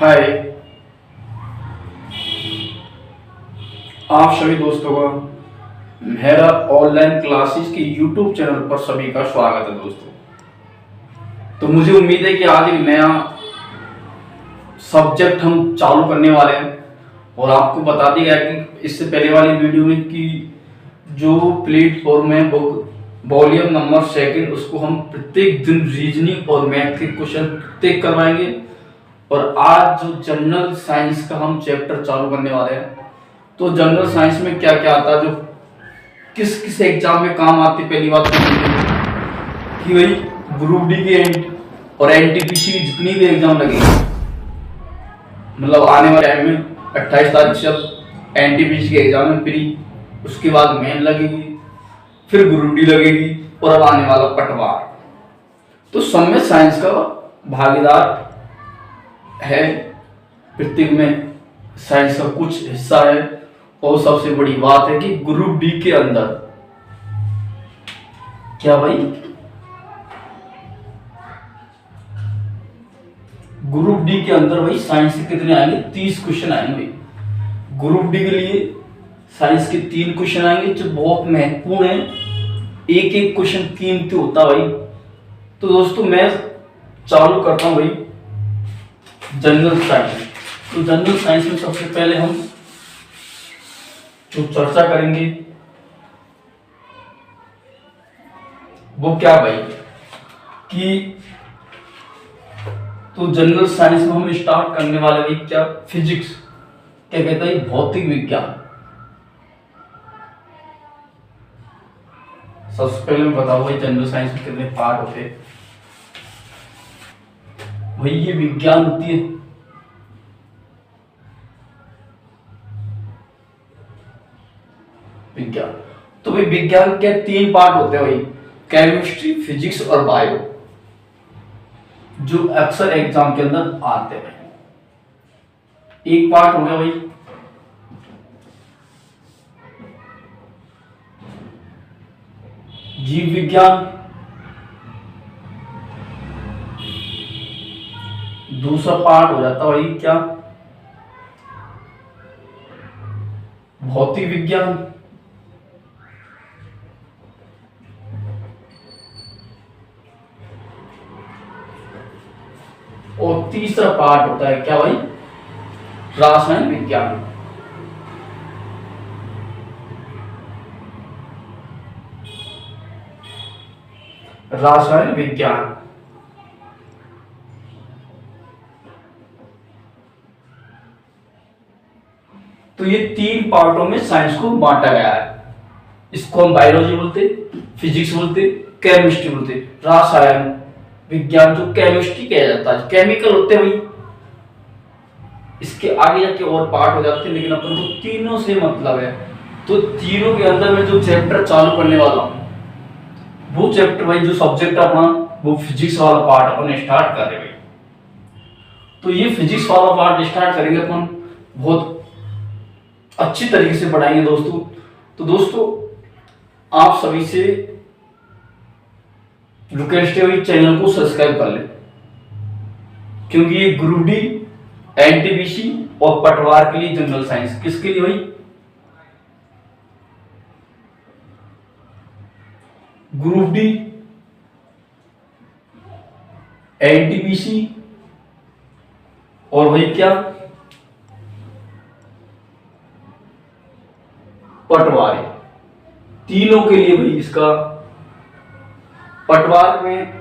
हाय। आप सभी दोस्तों का मेरा ऑनलाइन क्लासेस के यूट्यूब चैनल पर सभी का स्वागत है दोस्तों। तो मुझे उम्मीद है कि आज एक नया सब्जेक्ट हम चालू करने वाले हैं और आपको बता दिया गया कि इससे पहले वाली वीडियो में कि जो प्लेटफॉर्म है बुक वॉल्यूम नंबर सेकंड उसको हम प्रत्येक दिन रीजनिंग और मैथ के क्वेश्चन प्रत्येक करवाएंगे। और आज जो जनरल साइंस का हम चैप्टर चालू करने वाले हैं, तो जनरल साइंस में क्या क्या आता है जो किस किस एग्जाम में काम आती है। पहली बात तो कि वही ग्रुप डी के और एनटीपीसी की जितनी भी एग्जाम लगेगी, मतलब आने वाले टाइम में 28 तारीख से एनटीपीसी के एग्जाम में प्री, उसके बाद मेन लगेगी, फिर ग्रुप डी लगेगी और अब आने वाला पटवार। तो सब में साइंस का भागीदार है, प्रत्येक में साइंस का कुछ हिस्सा है। और सबसे बड़ी बात है कि ग्रुप डी के अंदर क्या भाई, ग्रुप डी के अंदर भाई साइंस के कितने आएंगे? 30 क्वेश्चन आएंगे भाई। ग्रुप डी के लिए साइंस के 3 क्वेश्चन आएंगे जो बहुत महत्वपूर्ण है, एक एक क्वेश्चन कीमती होता भाई। तो दोस्तों मैं चालू करता हूं भाई जनरल साइंस। तो जनरल साइंस में सबसे पहले हम जो चर्चा करेंगे वो क्या भाई कि तो जनरल साइंस में हम स्टार्ट करने वाले भाई क्या, फिजिक्स, क्या कहता है भौतिक विज्ञान। सबसे पहले मैं बताऊं भाई जनरल साइंस में कितने पार्ट होते हैं। भाई ये विज्ञान होती है, विज्ञान। तो भाई विज्ञान के 3 पार्ट होते हैं भाई, केमिस्ट्री, फिजिक्स और बायो, जो अक्सर एग्जाम के अंदर आते हैं। एक पार्ट हो गया भाई जीव विज्ञान, दूसरा पार्ट हो जाता भाई क्या, भौतिक विज्ञान, और तीसरा पार्ट होता है क्या भाई, रासायन विज्ञान। रासायन विज्ञान तो ये 3 पार्टों में साइंस को बांटा गया है। इसको हम बायोलॉजी बोलते, फिजिक्स बोलते, केमिस्ट्री बोलते। रासायन विज्ञान जो केमिस्ट्री किया जाता है, केमिकल होते हैं भाई। इसके आगे जाके और पार्ट हो जाते हैं, लेकिन अपन को तीनों से मतलब है। तो तीनों के अंदर में जो चैप्टर चालू करने वाला हूं वो चैप्टर भाई, जो सब्जेक्ट अपना वो फिजिक्स वाला पार्ट अपन स्टार्ट कर रहे हैं। तो ये फिजिक्स वाला पार्ट स्टार्ट करेंगे अपन, बहुत अच्छी तरीके से पढ़ाएंगे दोस्तों। तो दोस्तों आप सभी से रिक्वेस्ट है चैनल को सब्सक्राइब कर ले, क्योंकि ये ग्रुप डी, एनटीपीसी और पटवार के लिए जनरल साइंस, किसके लिए भाई, ग्रुप डी, एनटीपीसी और भाई क्या, पटवार, तीनों के लिए भाई। इसका पटवार में,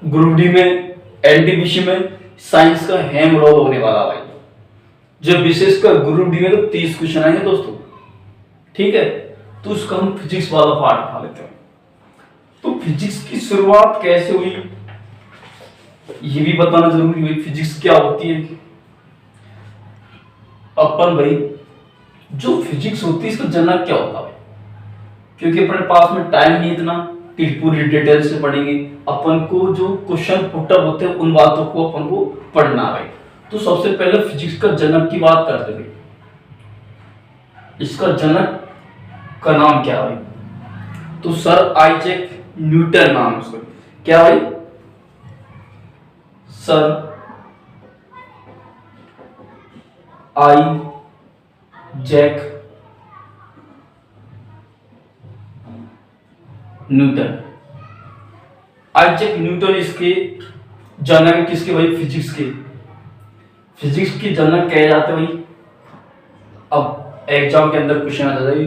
ग्रुप डी में, एनटीपीसी में साइंस का हेम रोल होने वाला भाई। जब विशेषकर ग्रुप डी में तो 30 क्वेश्चन आएंगे दोस्तों, ठीक है। तो उसका हम फिजिक्स वाला पार्ट उठा लेते हैं। तो फिजिक्स की शुरुआत कैसे हुई ये भी बताना जरूरी है। फिजिक्स क्या होती है अपन भाई, जो फिजिक्स होती है इसका जनक क्या होता है, क्योंकि अपने पास में टाइम नहीं इतना कि पूरी डिटेल से पढ़ेंगे। अपन को जो क्वेश्चन पुटअप होते हैं उन बातों को अपन को पढ़ना है। तो सबसे पहले फिजिक्स का जनक की बात करते हैं। इसका जनक का नाम क्या है? तो सर आइजैक न्यूटन नाम है उसका। क्या भाई? Sir Isaac Newton. Isaac Newton इसके जनक किसके भाई? फिजिक्स के। फिजिक्स के जनक कहे जाते भाई। अब एग्जाम के अंदर क्वेश्चन आ जाता है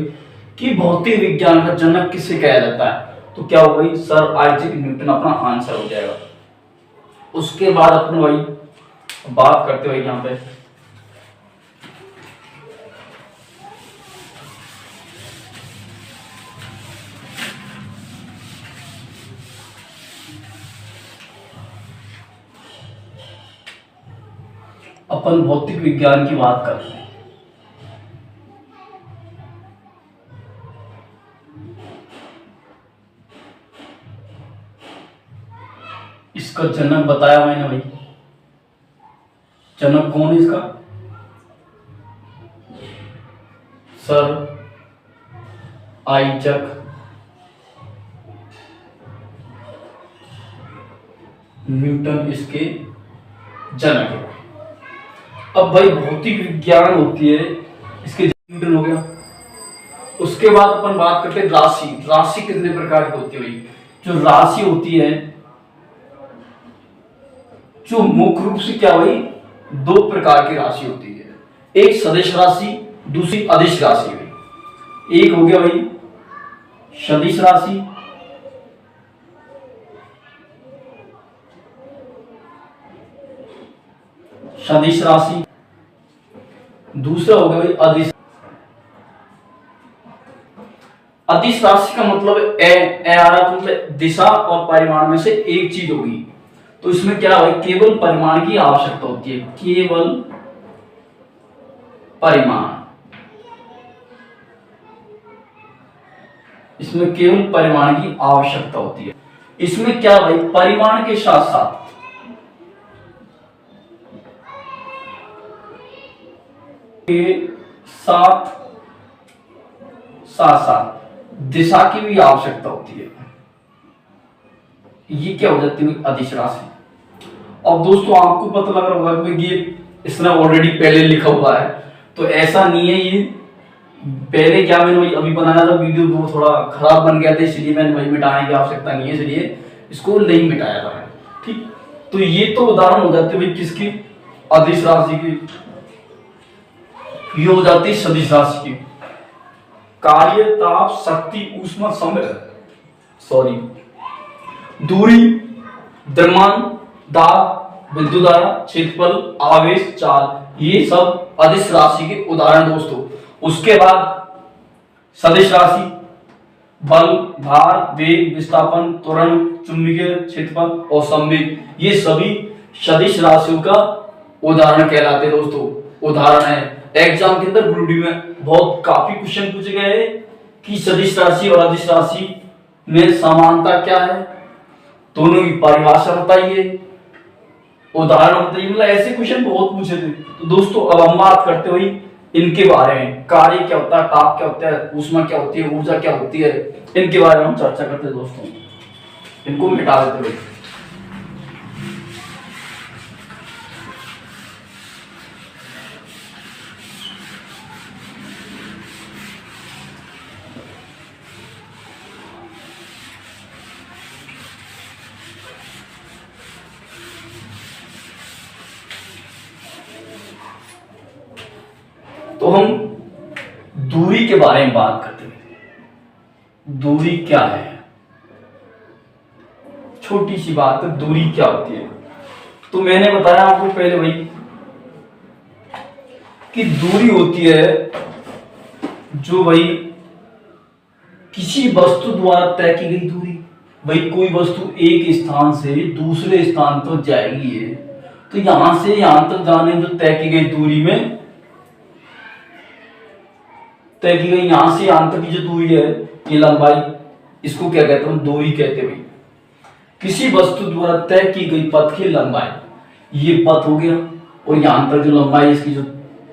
कि भौतिक विज्ञान का जनक किसे कहा जाता है, तो क्या हो भाई? सर आइजैक न्यूटन अपना आंसर हो जाएगा। उसके बाद अपन भाई बात करते हुए यहाँ पे अपन भौतिक विज्ञान की बात करते हैं। इसका जनक बताया मैंने भाई। जनक कौन है इसका? सर आइजैक न्यूटन इसके जनक है। अब भाई भौतिक विज्ञान होती है, इसके न्यूटन हो गया। उसके बाद अपन बात करते हैं राशि। राशि कितने प्रकार की होती है भाई? जो राशि होती है, जो मुख्य रूप से क्या भाई, दो प्रकार की राशि होती है। एक सदिश राशि, दूसरी अदिश राशि भाई। एक हो गया भाई सदिश राशि, सदिश राशि। दूसरा हो गया भाई अदिश। अदिश राशि का मतलब ए आ रहा, मतलब दिशा और परिमाण में से एक चीज होगी। तो इसमें क्या है, केवल परिमाण की आवश्यकता होती है, केवल परिमाण। इसमें केवल परिमाण की आवश्यकता होती है। इसमें क्या भाई, परिमाण के साथ साथ साथ दिशा की भी आवश्यकता होती है। ये क्या हो जाती है अदिश राशि। अब दोस्तों आपको पता लग रहा होगा कि ये इसने ऑलरेडी पहले लिखा हुआ है, तो ऐसा नहीं है। ये पहले क्या मैंने वही अभी बनाया था वीडियो, वो थोड़ा खराब बन गया था, इसलिए मैंने वही मिटाने की आवश्यकता नहीं है, इसलिए इसको नहीं मिटाया था। ठीक, तो ये तो उदाहरण हो जाते भाई किसकी? अदिश राशि की। ये हो जाती है सदिश राशि की। कार्य, ताप, शक्ति, ऊष्मा, समय, दूरी, द्रव्यमान, दाब, विद्युत धारा, क्षेत्रफल, आवेश, चाल, ये सब अदिश राशि के उदाहरण दोस्तों। उसके बाद सदिश राशि, बल, भार, वेग, विस्थापन, त्वरण, चुंबकीय क्षेत्रफल और संवेग, ये सभी सदिश राशियों का उदाहरण कहलाते हैं दोस्तों। उदाहरण है। एग्जाम के अंदर ग्रुप डी में बहुत काफी क्वेश्चन पूछे गए हैं कि सदिश राशि और अदिश राशि में समानता क्या है, दोनों की परिभाषा बताइए, उदाहरण बताइए। मतलब ऐसे क्वेश्चन बहुत पूछे थे। तो दोस्तों अब हम बात करते हुए इनके बारे में, कार्य क्या होता है, ताप क्या होता है, ऊष्मा क्या होती है, ऊर्जा क्या होती है, इनके बारे में हम चर्चा करते हैं दोस्तों। इनको मिटा देते हुए तो हम दूरी के बारे में बात करते हैं। दूरी क्या है? छोटी सी बात है, दूरी क्या होती है। तो मैंने बताया आपको पहले भाई कि दूरी होती है जो भाई किसी वस्तु द्वारा तय की गई दूरी। भाई कोई वस्तु एक स्थान से दूसरे स्थान तक जाएगी है, तो यहां से यहां तक जाने जो तय की गई दूरी में तय की गई, यहां से यहां तक की जो दूरी है, ये लंबाई, इसको क्या कहते हैं? दूरी कहते हैं भाई। किसी वस्तु द्वारा तय की गई पथ की लंबाई, ये पथ हो गया, और यहां तक जो लंबाई इसकी जो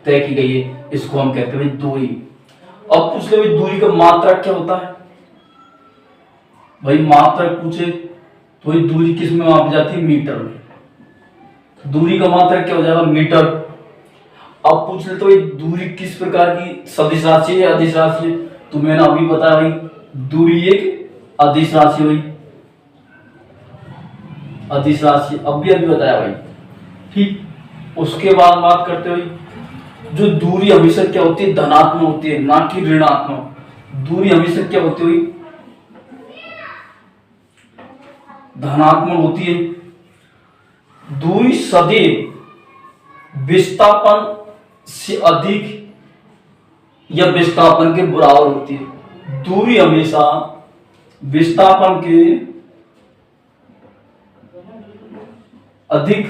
तय की गई है, इसको हम कहते हैं दूरी। अब पूछ ले भाई दूरी का मात्रक क्या होता है? भाई मात्रक पूछे तो भाई दूरी किस में मापी जाती है? मीटर में। दूरी का मात्रक क्या हो जाएगा? मीटर। अब पूछ ले तो ये दूरी किस प्रकार की सदिश राशि है, अदिश राशि है? तो मैंने अभी बताया भाई दूरी एक अदिश राशि हुई, अदिश राशि अभी बताया भाई। ठीक, उसके बाद बात करते हुए जो दूरी हमेशा क्या होती है, धनात्मक होती है, ना कि ऋणात्मक। दूरी हमेशा क्या होती हुई, धनात्मक होती है। दूरी सदैव विस्थापन से अधिक या विस्थापन के बराबर होती है। दूरी हमेशा विस्थापन के अधिक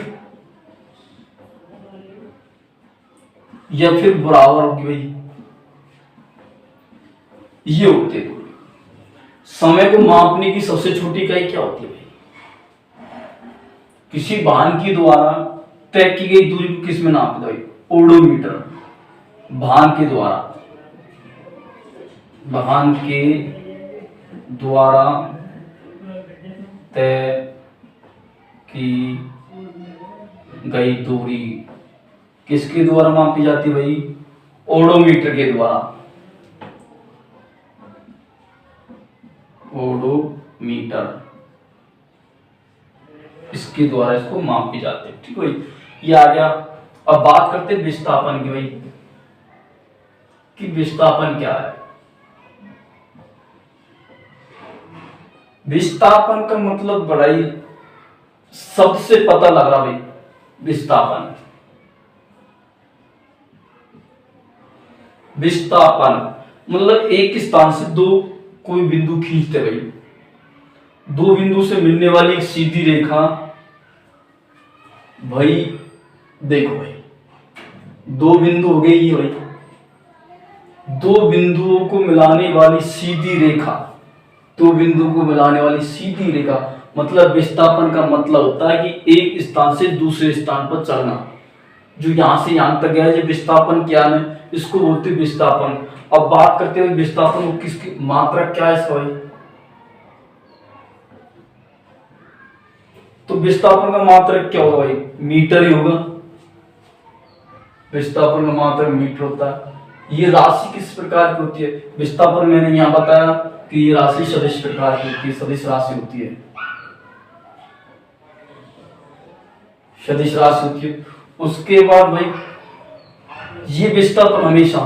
या फिर बराबर होगी भाई, ये होते हैं। समय को मापने की सबसे छोटी इकाई क्या होती है भाई? किसी वाहन के द्वारा तय की गई दूरी को किस में नापते भाई? ओडोमीटर। वाहन के द्वारा, वाहन के द्वारा तय की गई दूरी किसके द्वारा मापी जाती है भाई? ओडोमीटर के द्वारा। ओडोमीटर, इसके द्वारा इसको मापी जाते हैं। ठीक है, ये आ गया। अब बात करते हैं विस्थापन की भाई, कि विस्थापन क्या है। विस्थापन का मतलब बड़ाई शब्द से पता लग रहा भाई। विस्थापन, विस्थापन मतलब एक स्थान से दो कोई बिंदु खींचते भाई, दो बिंदु से मिलने वाली एक सीधी रेखा। भाई देखो भाई, दो बिंदु हो गए ये भाई, दो बिंदुओं को मिलाने वाली सीधी रेखा, दो बिंदुओं को मिलाने वाली सीधी रेखा मतलब विस्थापन का मतलब होता है कि एक स्थान से दूसरे स्थान पर चलना। जो यहां से यहां तक गया है, विस्थापन क्या है, इसको बोलते हैं विस्थापन। अब बात करते हैं विस्थापन को किसकी मात्रा क्या है भाई? तो विस्थापन का मात्रक क्या होगा भाई? मीटर ही होगा। विस्थापन का मात्रक मीटर होता है। ये राशि किस प्रकार की होती है? विस्थापन मैंने यहां बताया कि ये राशि सदिश प्रकार की होती है, सदिश राशि होती है, सदिश राशि होती है। उसके बाद भाई ये विस्थापन हमेशा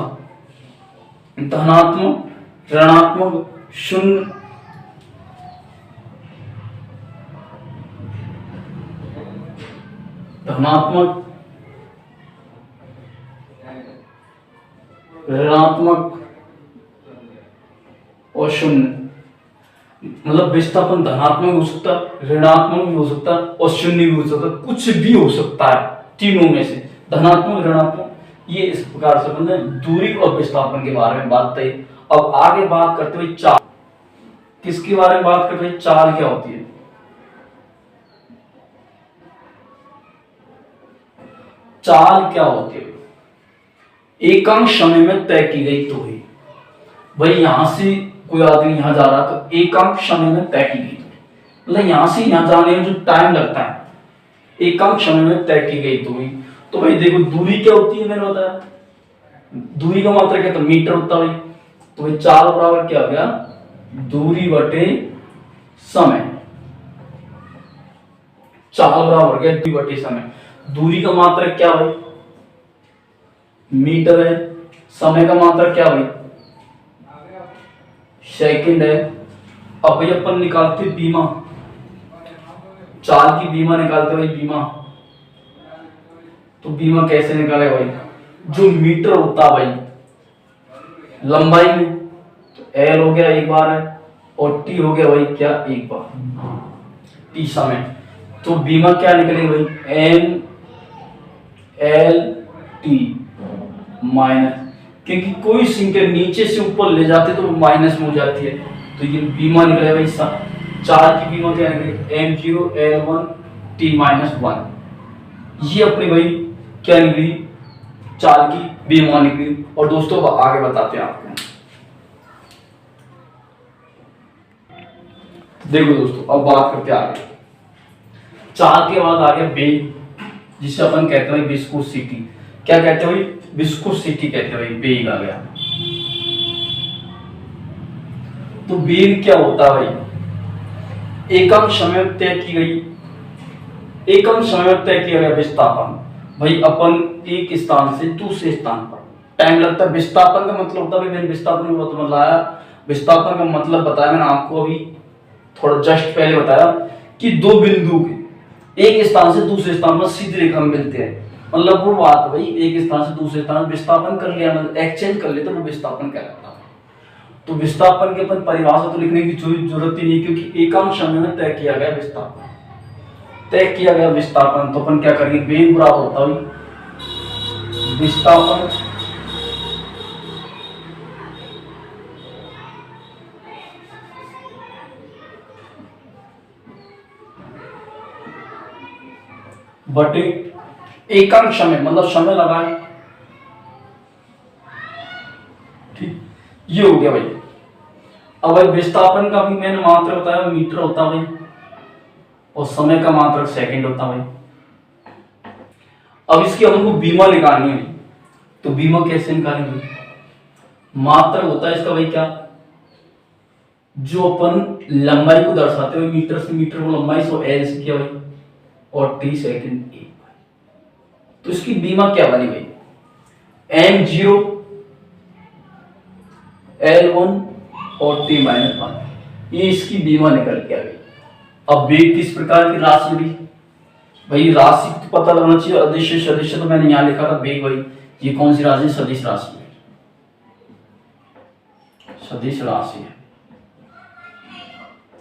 धनात्मक, ऋणात्मक, शून्य, धनात्मक, ऋणात्मक और शून्य। मतलब विस्थापन धनात्मक हो सकता है, ऋणात्मक भी हो सकता है और शून्य भी हो सकता है, कुछ भी हो सकता है तीनों में से, धनात्मक, ऋणात्मक। ये इस प्रकार से हमने दूरी और विस्थापन के बारे में बात की। अब आगे बात करते हुए चाल, किसके बारे में बात करते हुए? चाल क्या होती है? चाल क्या होती है? एकांक समय में तय की गई दूरी। भाई यहां से कोई आदमी यहां जा रहा तो एकांक समय में तय की गई दूरी, मतलब यहां से यहां जाने में जो टाइम लगता है, एकांक समय में तय की गई दूरी। तो भाई देखो दूरी क्या होती है, मैंने बताया दूरी का मात्रा क्या था? मीटर होता है। तो भाई चाल बराबर क्या हो गया? दूरी बटे समय। चाल बराबर गया दूरी बटे समय। दूरी का मात्रा क्या भाई? मीटर है। समय का मात्रा क्या भाई? सेकंड है। अब भाई अपन निकालते बीमा, चाल की बीमा निकालते भाई, बीमा। तो बीमा कैसे निकाले भाई? जो मीटर होता भाई लंबाई में, तो एल हो गया एक बार है, और टी हो गया भाई क्या? एक बार। टी समय, तो बीमा क्या निकलेगी भाई? एन एल टी माइनस, क्योंकि कोई संख्या नीचे से ऊपर ले जाते तो वो माइनस में हो जाती है, तो ये बीमा निकलेगा भाई चार की बीमा क्या निकलेगी? M zero L one T minus one. ये अपनी भाई क्या निकली? चाल की बीमा निकली। और दोस्तों आगे बताते हैं आपको। देखो दोस्तों अब बात करते हैं आगे। चाल के बाद आ गया वेग, जिसे अपन कहते हैं विस्कोसिटी। क्या कहते हैं भाई? विस्कोसिटी कहते हैं भाई, वेग आ गया। तो वेग क्या होता है भाई, एकम समय तय की गई, एकम समय तय किया गया विस्थापन। भाई अपन एक स्थान से दूसरे स्थान पर टाइम लगता है। विस्थापन का मतलब होता है, मैंने विस्थापन का मतलब बताया, विस्थापन का मतलब बताया मैंने आपको अभी थोड़ा जस्ट पहले बताया कि दो बिंदु के एक स्थान से दूसरे स्थान पर सीधी रेखा में मिलते हैं, मतलब वो बात भाई, एक स्थान से दूसरे स्थान विस्थापन कर लिया, मतलब एक्सचेंज कर लेते, वो विस्थापन कहलाता है। तो विस्थापन की अपन परिभाषा तो लिखने की जरूरत ही नहीं, क्योंकि एकांश समय में तय किया गया विस्थापन, तय किया गया विस्थापन। तो अपन क्या करेंगे, वेग बराबर होता है विस्थापन बटे एकांश समय, मतलब समय लगाए, ठीक, ये हो गया भाई। अब भाई विस्थापन का भी मैंने मात्रक बताया मीटर होता है भाई, और समय का मात्रक सेकंड होता है भाई। अब इसकी हमको बीमा निकालनी है, तो बीमा कैसे निकालेंगे, मात्रक होता है इसका भाई क्या, जो अपन लंबाई को दर्शाते हुए मीटर से मीटर को लंबाई, सो एल से किया भाई, और टी सेकंड ए। तो इसकी बीमा क्या बनी भाई, m0 l1 और t माइनस 1, ये इसकी बीमा निकल के आ गई। अब वेग किस प्रकार की राशि हुई भाई, राशि तो पता लगना चाहिए, अदिश सदिश तो मैंने यहां लिखा था वेग भाई, ये कौन सी राशि, सदिश राशि है, सदिश राशि है,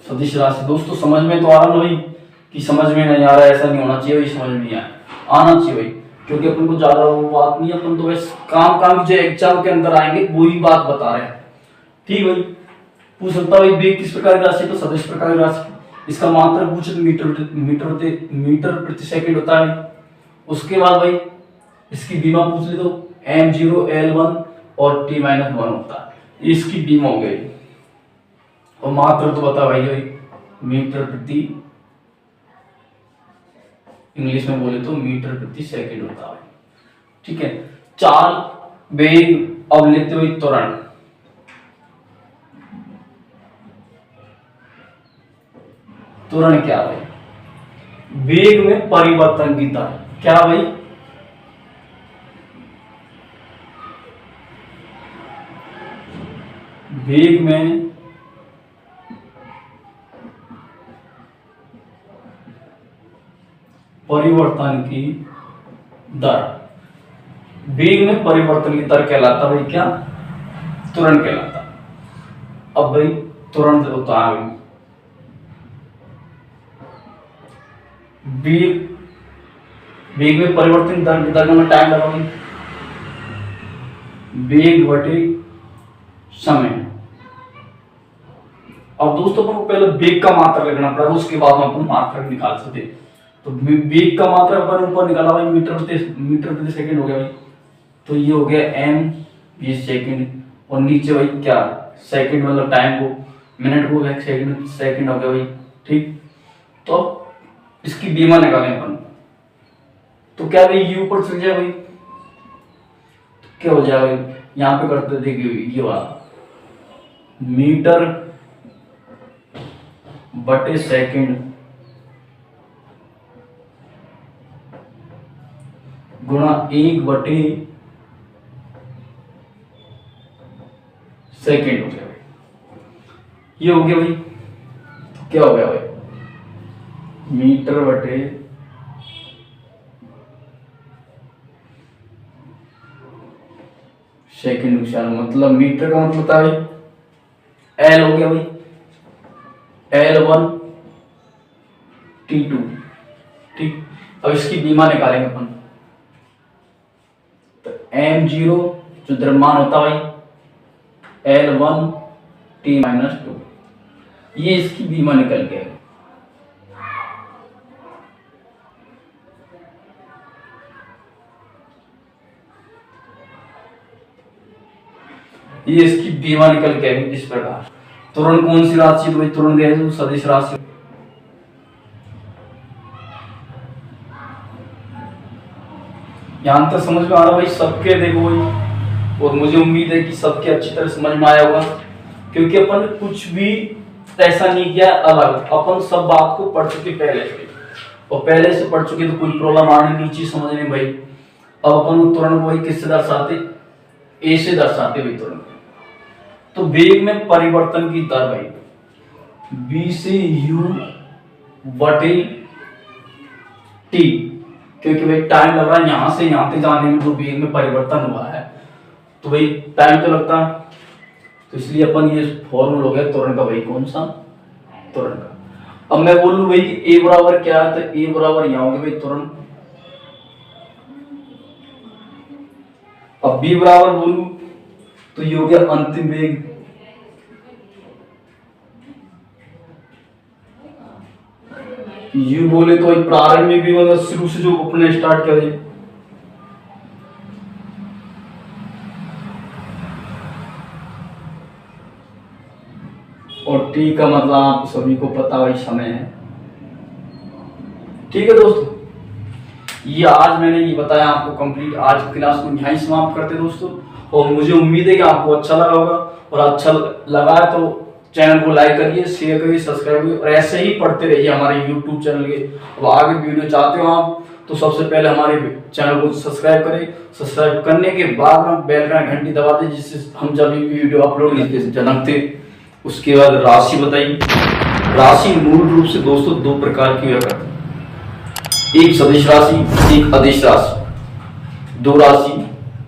सदिश राशि। दोस्तों समझ में तो आ रहा ना भाई, कि समझ में नहीं आ रहा है, ऐसा नहीं होना चाहिए भाई, समझ में आना चाहिए भाई, क्योंकि अपन को ज्यादा वो बात नहीं, अपन तो बस काम जो एग्जाम के अंदर आएंगे वही बात बता रहे हैं, ठीक भाई। पूछ सकता भाई वेग किस प्रकार की राशि, तो सदिश प्रकार की राशि, इसका मात्रक पूछे तो मीटर प्रति सेकंड होता है। उसके बाद भाई इसकी बीमा पूछ ले तो m0 l1 और t माइनस 1 होता है, इसकी बीमा हो गई। और मात्रक तो बता भाई मीटर प्रति, इंग्लिश में बोले तो मीटर प्रति सेकंड होता है, ठीक है। चाल, वेग, अब लेते हुए त्वरण, त्वरण क्या भाई, वेग में परिवर्तन की दर, क्या भाई, वेग में परिवर्तन की दर, वेग में परिवर्तन की दर कहलाता भाई क्या, त्वरण कहलाता। अब भाई त्वरण होता है वेग, वेग में परिवर्तन दर में टाइम लगाओगे, वेग बटे समय। अब दोस्तों अपन को पहले वेग का मात्रक लिखना पड़ेगा, उसके बाद हम अपन मात्रक निकाल सकते। तो वेग का मात्रक अपन ऊपर निकाला भाई, मीटर प्रति सेकंड हो गया भाई, तो ये हो गया m, ये सेकंड, और नीचे भाई क्या, सेकंड मतलब टाइम को, मिनट को सेकंड हो गया भाई, ठीक। तो इसकी बीमा निकालें अपन, तो क्या भाई ये ऊपर चल जाए भाई, तो क्या हो जाएगा भाई, यहाँ पे करते देखिए ये वाला, मीटर बटे सेकंड गुणा 1 बटे सेकंड हो गया भाई, ये हो गया भाई। तो क्या हो गया भाई, मीटर बटे सेकंड विशाल, मतलब मीटर का मतलब होता है एल हो गया भाई, L1 T2, ठीक। अब इसकी बीमा निकालेंगे अपन, तो m0 जो द्रव्यमान होता है भाई, L1 T माइनस 2, ये इसकी बीमा निकल गया। ये इसकी बीमा निकल के इस प्रकार। त्वरण कौन सी राशि, तो भाई त्वरण गए तो सदिश राशि, यहाँ तक समझ में आ रहा भाई सबके, देखो भाई, और मुझे उम्मीद है कि सबके अच्छी तरह समझ में आया होगा, क्योंकि अपन कुछ भी ऐसा नहीं किया अलग, अपन सब बात को पढ़ चुके पहले से, और पहले से पढ़ चुके तो कोई प्रॉब्लम आनी नहीं चाहिए समझने भाई। अब अपन तुरंत वही किससे दर्शाते, ए से दर्शाते भाई तुरंत। तो वेग में परिवर्तन की दर भाई बी से यू बटे टी, क्योंकि भाई टाइम लग रहा है यहां से यहां तक जाने में, जो वेग में परिवर्तन हुआ है तो भाई टाइम तो लगता है, तो इसलिए अपन ये फॉर्मूला हो गया त्वरण का भाई, कौन सा, त्वरण का। अब मैं बोलूं भाई कि ए बराबर क्या है, तो ए बराबर यहां होगा भाई त्वरण। अब बी बराबर बोलूं तो ये हो गया अंतिम वेग, यू बोले तो भाई प्रारंभ में भी, मतलब शुरू से जो अपने स्टार्ट किया भाई, और टी का मतलब आप सभी को पता भाई समय है। ठीक है दोस्तों, ये आज मैंने ये बताया आपको कंप्लीट। आज की क्लास को यहीं समाप्त करते दोस्तों, और मुझे उम्मीद है कि आपको अच्छा लगा होगा, और अच्छा लगा है तो चैनल को लाइक करिए, शेयर करिए, सब्सक्राइब करिए, और ऐसे ही पढ़ते रहिए हमारे यूट्यूब चैनल के। अब आगे वीडियो चाहते हो आप तो सबसे पहले हमारे चैनल को सब्सक्राइब करें, सब्सक्राइब करने के बाद में बेल का घंटी दबा दें, जिससे हम जब भी वीडियो अपलोड जनकते। उसके बाद राशि बताइए। राशि मूल रूप से दोस्तों दो प्रकार की हुआ करती है, एक सदिश राशि, एक अदिश राशि। दो राशि,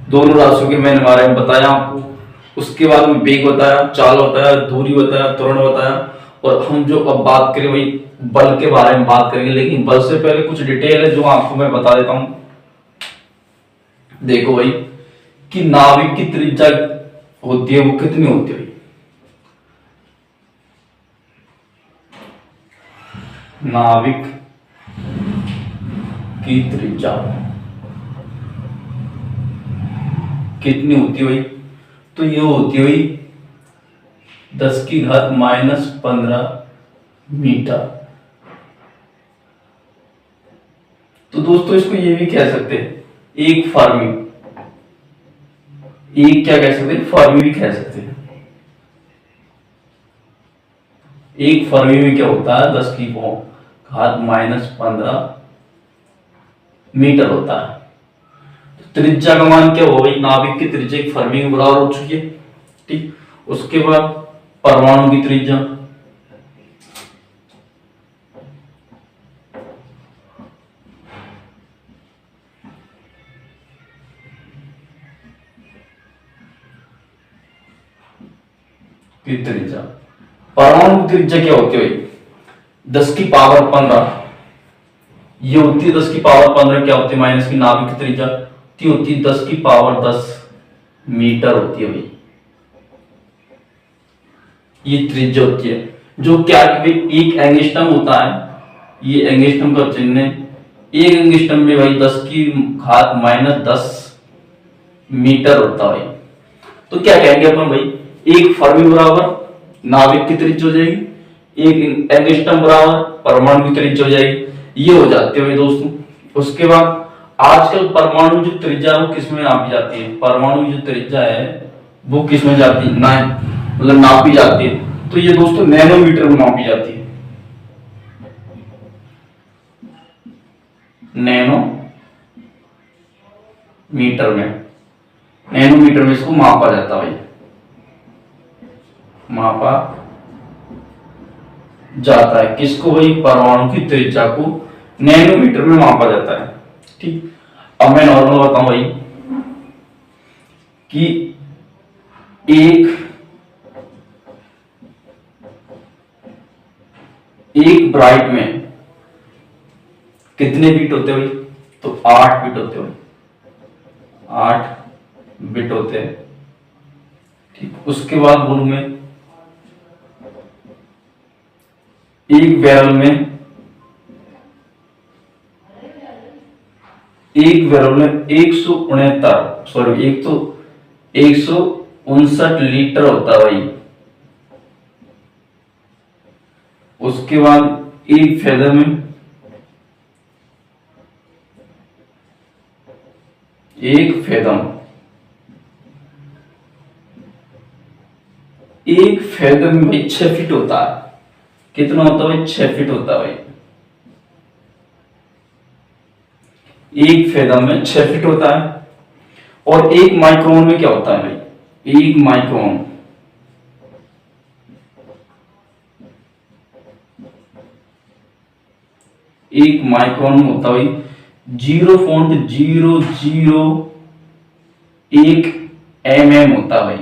दोनों राशियों के मैंने बारे में बताया आपको। उसके बाद में वेग बताया, चाल बताया, दूरी बताया, त्वरण बताया, और हम जो अब बात करें वही बल के बारे में बात करेंगे। लेकिन बल से पहले कुछ डिटेल है जो आपको मैं बता देता हूं। देखो भाई कि नाभिक की त्रिज्या होती है वो कितनी होती है, नाभिक की त्रिज्या कितनी होती है भाई, तो ये होती है भाई 10 की घात -15 मीटर। तो दोस्तों इसको ये भी कह सकते हैं एक फर्मी, एक क्या कह सकते हैं, फर्मी भी कह सकते हैं। एक फर्मी में क्या होता है, 10 की घात -15 मीटर होता है। तो त्रिज्या का मान क्या होगा भाई, नाभिक की त्रिज्या एक फर्मी के बराबर हो चुकी है। ठीक, उसके बाद परमाणु की त्रिज्या, परमाणु की त्रिज्या क्या होती है भाई, 10 की पावर 15, ये होती है 10 की पावर 15 क्या होती है माइनस की नाभिक की त्रिज्या होती है 10 की पावर 10 मीटर होती है भाई, ये त्रिज्या होती है। जो क्या एक एंगस्ट्रम होता है, ये एंगस्ट्रम का चिन्ह है, एक एंगस्ट्रम में भाई 10 की घात -10 मीटर होता है। तो क्या कहेंगे अपन भाई, एक फर्मी बराबर नाभिक की त्रिज्या हो जाएगी, एक एंगस्ट्रम बराबर परमाणु की त्रिज्या हो जाएगी, ये हो जाती है भाई दोस्तों। उसके बाद आजकल परमाणु जो त्रिज्या वो किस में नापी जाती है, परमाणु जो त्रिज्या है वो किस में जाती है, ना मतलब नापी जाती है, तो ये दोस्तों नैनोमीटर में नापी जाती है, नैनो मीटर में, नैनोमीटर में इसको मापा जाता है भाई, मापा जाता है किसको भाई, परमाणु की त्रिज्या को नैनोमीटर में मापा जाता है। ठीक, अब मैं नॉर्मल बताऊं भाई कि एक ब्राइट में कितने बीट होते हैं भाई, तो 8 बीट होते हैं, 8 बिट होते हैं। ठीक, उसके बाद बोलूं मैं एक बैरल में, एक बैरल में 169 सॉरी 159 लीटर होता है भाई। उसके बाद एक फेदर में एक फेदम, एक फेदम में भाई 6 फीट होता है। कितना होता है भाई? 6 फीट होता है भाई। एक फेदम में 6 फीट होता है। और एक माइक्रोन में क्या होता है भाई? एक माइक्रोन, एक माइक्रोन में होता है भाई 0.001 होता है भाई।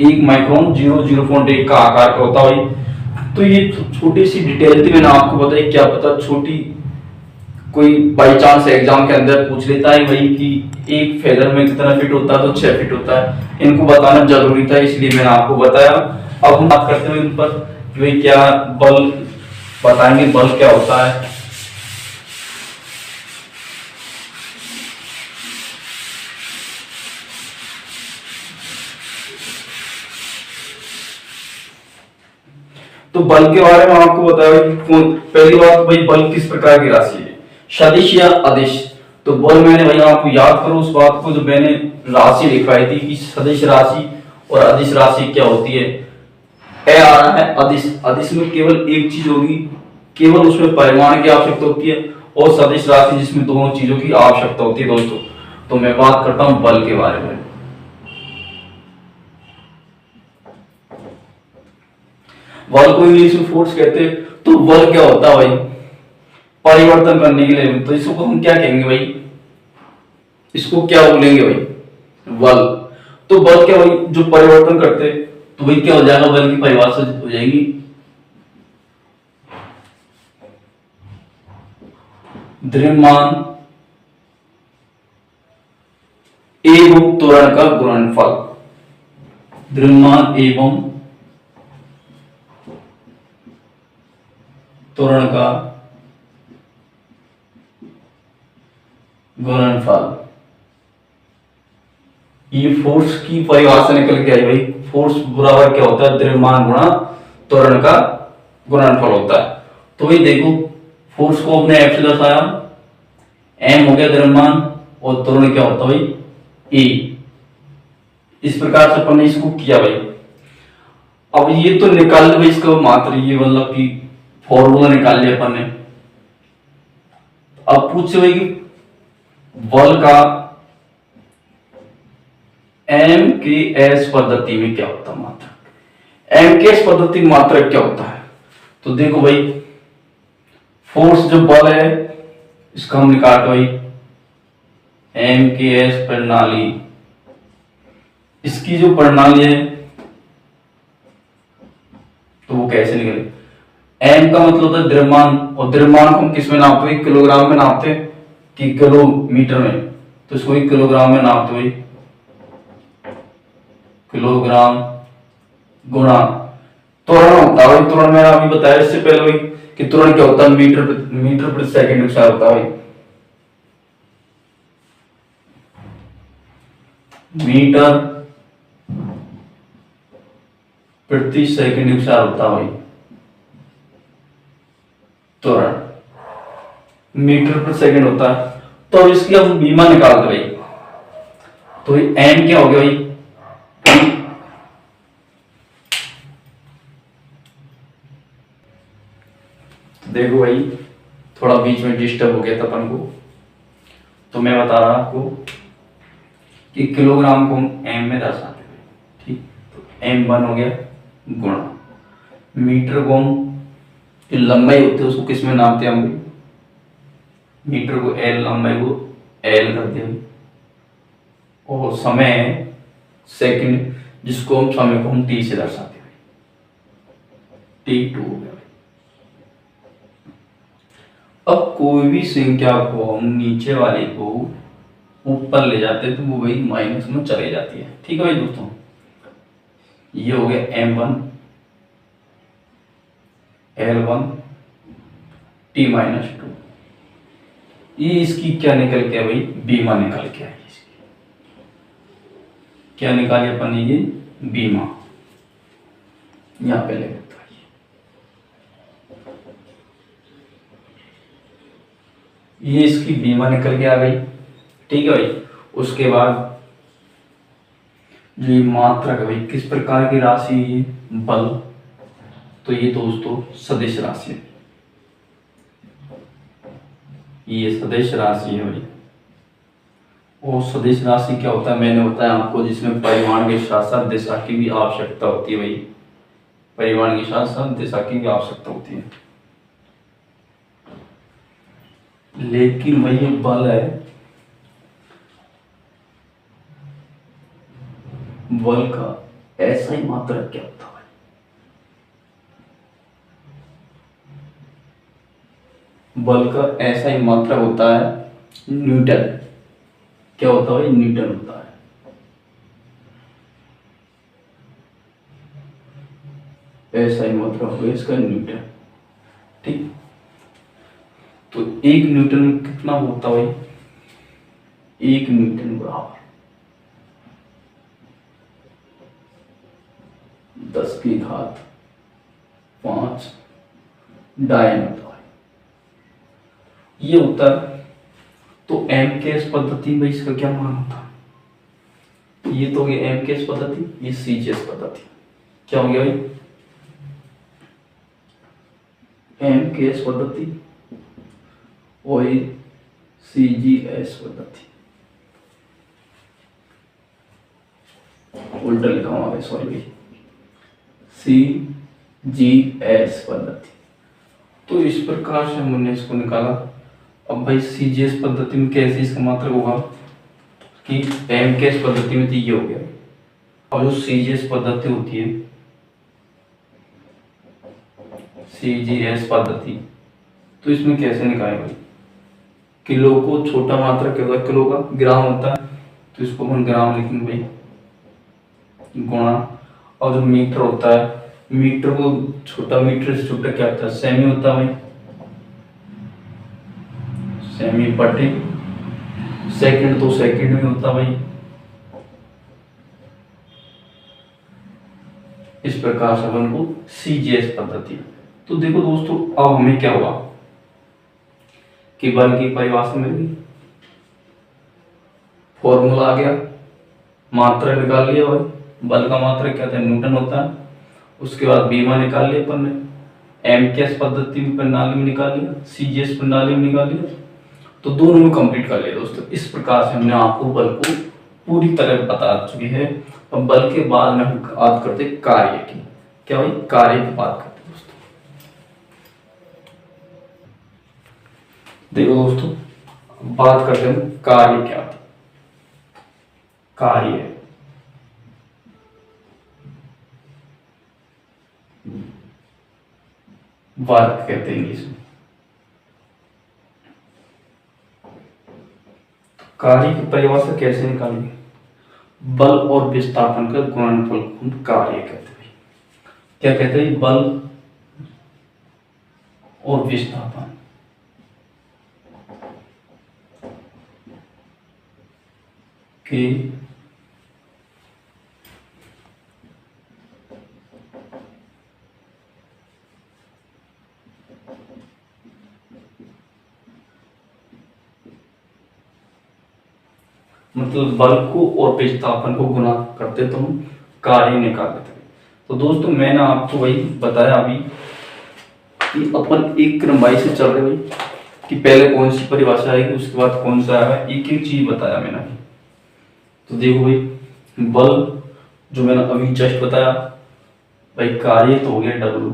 एक माइक्रोन 0.1 का आकार का होता है भाई। तो ये छोटी सी डिटेल थी, मैंने आपको बताई। क्या पता छोटी कोई बाई चांस एग्जाम के अंदर पूछ लेता है भाई कि एक फेदर में कितना फिट होता है, तो 6 फीट होता है। इनको बताना जरूरी था, इसलिए मैंने आपको बताया। अब हम बात करते हैं इन पर कि भाई क्या बल बताएंगे, बल क्या होता है। तो बल के बारे में आपको बताया कि पहली बात भाई बल किस प्रकार की राशि है, सदिश या अदिश। तो बल मैंने भाई आपको याद करो उस बात को जो मैंने राशि लिखवाई थी कि सदिश राशि और अदिश राशि क्या होती है। ए आ रहा है अदिश, अदिश में केवल एक चीज होगी, केवल उसमें परिमाण की आवश्यकता होती है। और सदिश राशि जिसमें दोनों चीजों की आवश्यकता होती है दोस्तों। तो मैं बात करता हूं बल के बारे में। बल को इंग्लिश में फोर्स कहते हैं। तो बल क्या होता है भाई? परिवर्तन करने के लिए। तो इसको हम क्या कहेंगे भाई? इसको क्या बोलेंगे भाई? बल। तो बल क्या भाई? जो परिवर्तन करते हैं। तो भाई क्या हो जाएगा? बल की परिभाषा हो जाएगी द्रव्यमान एवं त्वरण का गुणनफल। द्रव्यमान एवं त्वरण का गुणनफल। ये फोर्स की परिभाषा निकल के आई भाई। फोर्स बराबर क्या होता है? द्रव्यमान गुणा त्वरण का गुणनफल होता है। तो भाई देखो, फोर्स को अपने एफ से दर्शाया, एम हो गया द्रव्यमान, और त्वरण क्या होता है भाई? ए। इस प्रकार से अपन ने इसको किया भाई। अब ये तो निकाल ले भाई इसका मात्र, ये मतलब कि फॉर्मूला निकाल लिया अपन ने। अब पूछ भाई कि बल का एम के एस पद्धति में क्या होता है मात्रक। एम के एस पद्धति में मात्रक क्या होता है? तो देखो भाई, फोर्स जो बल है इसका हम निकालते भाई एम के एस प्रणाली। इसकी जो प्रणाली है तो वो कैसे निकले? एम का मतलब होता है द्रव्यमान, और द्रव्यमान को हम किस में नापते हैं? किलोग्राम में नापते हैं कि किलोमीटर में? तो इसको किलोग्राम में नापते हुए किलोग्राम गुणा त्वरण होता है। त्वरण मैंने अभी बताया इससे पहले भाई कि त्वरण क्या होता है? मीटर प्रति सेकंड अनुसार होता है। मीटर प्रति सेकंड अनुसार होता है त्वरण, मीटर प्रति सेकंड होता है। तो इसकी हम बीमा निकालते भाई। तो एम क्या हो गया भाई? देखो भाई, थोड़ा बीच में डिस्टर्ब हो गया था अपन को। तो मैं बता रहा आपको कि किलोग्राम को हम एम में दर्शाते हैं, ठीक। तो m1 हो गया गुणा मीटर को हम जो लंबाई होती है उसको किस में नापते हैं हम? मीटर को l, लंबाई को l कर दिया, और समय सेकंड, जिसको हम समय को हम t से दर्शाते हैं, t2 हो गया। अब कोई भी संख्या को हम नीचे वाले को ऊपर ले जाते हैं तो वो वही माइनस में चले जाती है, ठीक है भाई दोस्तों। ये हो गया m1 l1 t-2। ये इसकी क्या निकल के भाई? बीमा निकल के आई। इसकी क्या निकाली अपन ने? ये बीमा यहां पे ले लेते हैं। ये इसकी बीमा निकल के आ गई, ठीक है भाई। उसके बाद जो ये मात्रक है भाई, किस प्रकार की राशि है ये? बल। तो ये दोस्तों सदिश राशि है, ये सदिश राशि है भाई। और सदिश राशि क्या होता है मैंने बताया आपको, जिसमें परिमाण के साथ साथ दिशा की भी आवश्यकता होती है भाई, परिमाण के साथ साथ दिशा की भी आवश्यकता होती है। लेकिन भाई ये बल है, बल का ऐसा ही मात्रक क्या होता है? बल का ऐसा ही मात्रक होता है न्यूटन। क्या होता है? न्यूटन होता है। ऐसा ही मात्रक होगा इसका न्यूटन। ठीक, तो एक न्यूटन में कितना होता है भाई? एक न्यूटन बराबर 10⁵ डायन होता है, ये होता है। तो एम के एस पद्धति में इसका क्या मान होता है? ये तो हो गया एम के एस पद्धति, ये सी जी एस पद्धति। क्या हो गया भाई? एम के एस पद्धति और सी जी एस पद्धति। उल्टा लिखा हुआ है, सॉरी भाई, सी जी एस पद्धति। तो इस प्रकार से हमने इसको निकाला। अब भाई सी जी एस पद्धति में कैसे इसका मात्रक होगा कि एम के एस पद्धति में तो ये हो गया, और जो सी जी एस पद्धति होती है, सी जी एस पद्धति, तो इसमें कैसे निकालेंगे? किलो को छोटा मात्रक क्या होता है? किलो का ग्राम होता है, तो इसको हम ग्राम लिखेंगे भाई, गुणा। और जो मीटर होता है, मीटर को छोटा, मीटर से छोटा क्या होता है? सेमी होता है भाई, सेमी बटे सेकंड, तो सेकंड में होता भाई। इस प्रकार से अपन को सीजीएस पद्धति। तो देखो दोस्तों, अब हमें क्या हुआ कि बल की परिभाषा मिल गई, फॉर्मूला आ गया, मात्रा निकाल लिया भाई, बल का मात्रक क्या था? न्यूटन होता है। उसके बाद बीमा निकाल लिया अपन ने, एम के एस पद्धति प्रणाली में निकाल लिया, सीजीएस प्रणाली में निकाल लिया, तो दोनों में कंप्लीट कर लिया दोस्तों। इस प्रकार से हमने आपको बल को पूरी तरह बता चुके हैं। अब बल के बाद में हम बात करते कार्य की। क्या भाई? कार्य की बात करते दोस्तों। देखो दोस्तों, बात करते हैं कार्य क्या था। कार्य वर्क कहते हैं इंग्लिश में। कार्य की परिभाषा कैसे निकालेंगे? बल और विस्थापन का गुणनफल को हम कार्य कहते हैं। क्या कहते हैं? बल और विस्थापन के मतलब बल को और विस्थापन को गुणा करते तो हम कार्य निकाल लेते। तो दोस्तों मैंने आपको वही बताया अभी कि अपन एक क्रमवाई से चल रहे भाई, कि पहले कौन सी परिभाषा आएगी, उसके बाद कौन सा आएगा, एक एक चीज बताया मैंने अभी। तो देखो भाई, बल जो मैंने अभी जस्ट बताया भाई, कार्य तो हो गया डब्ल्यू,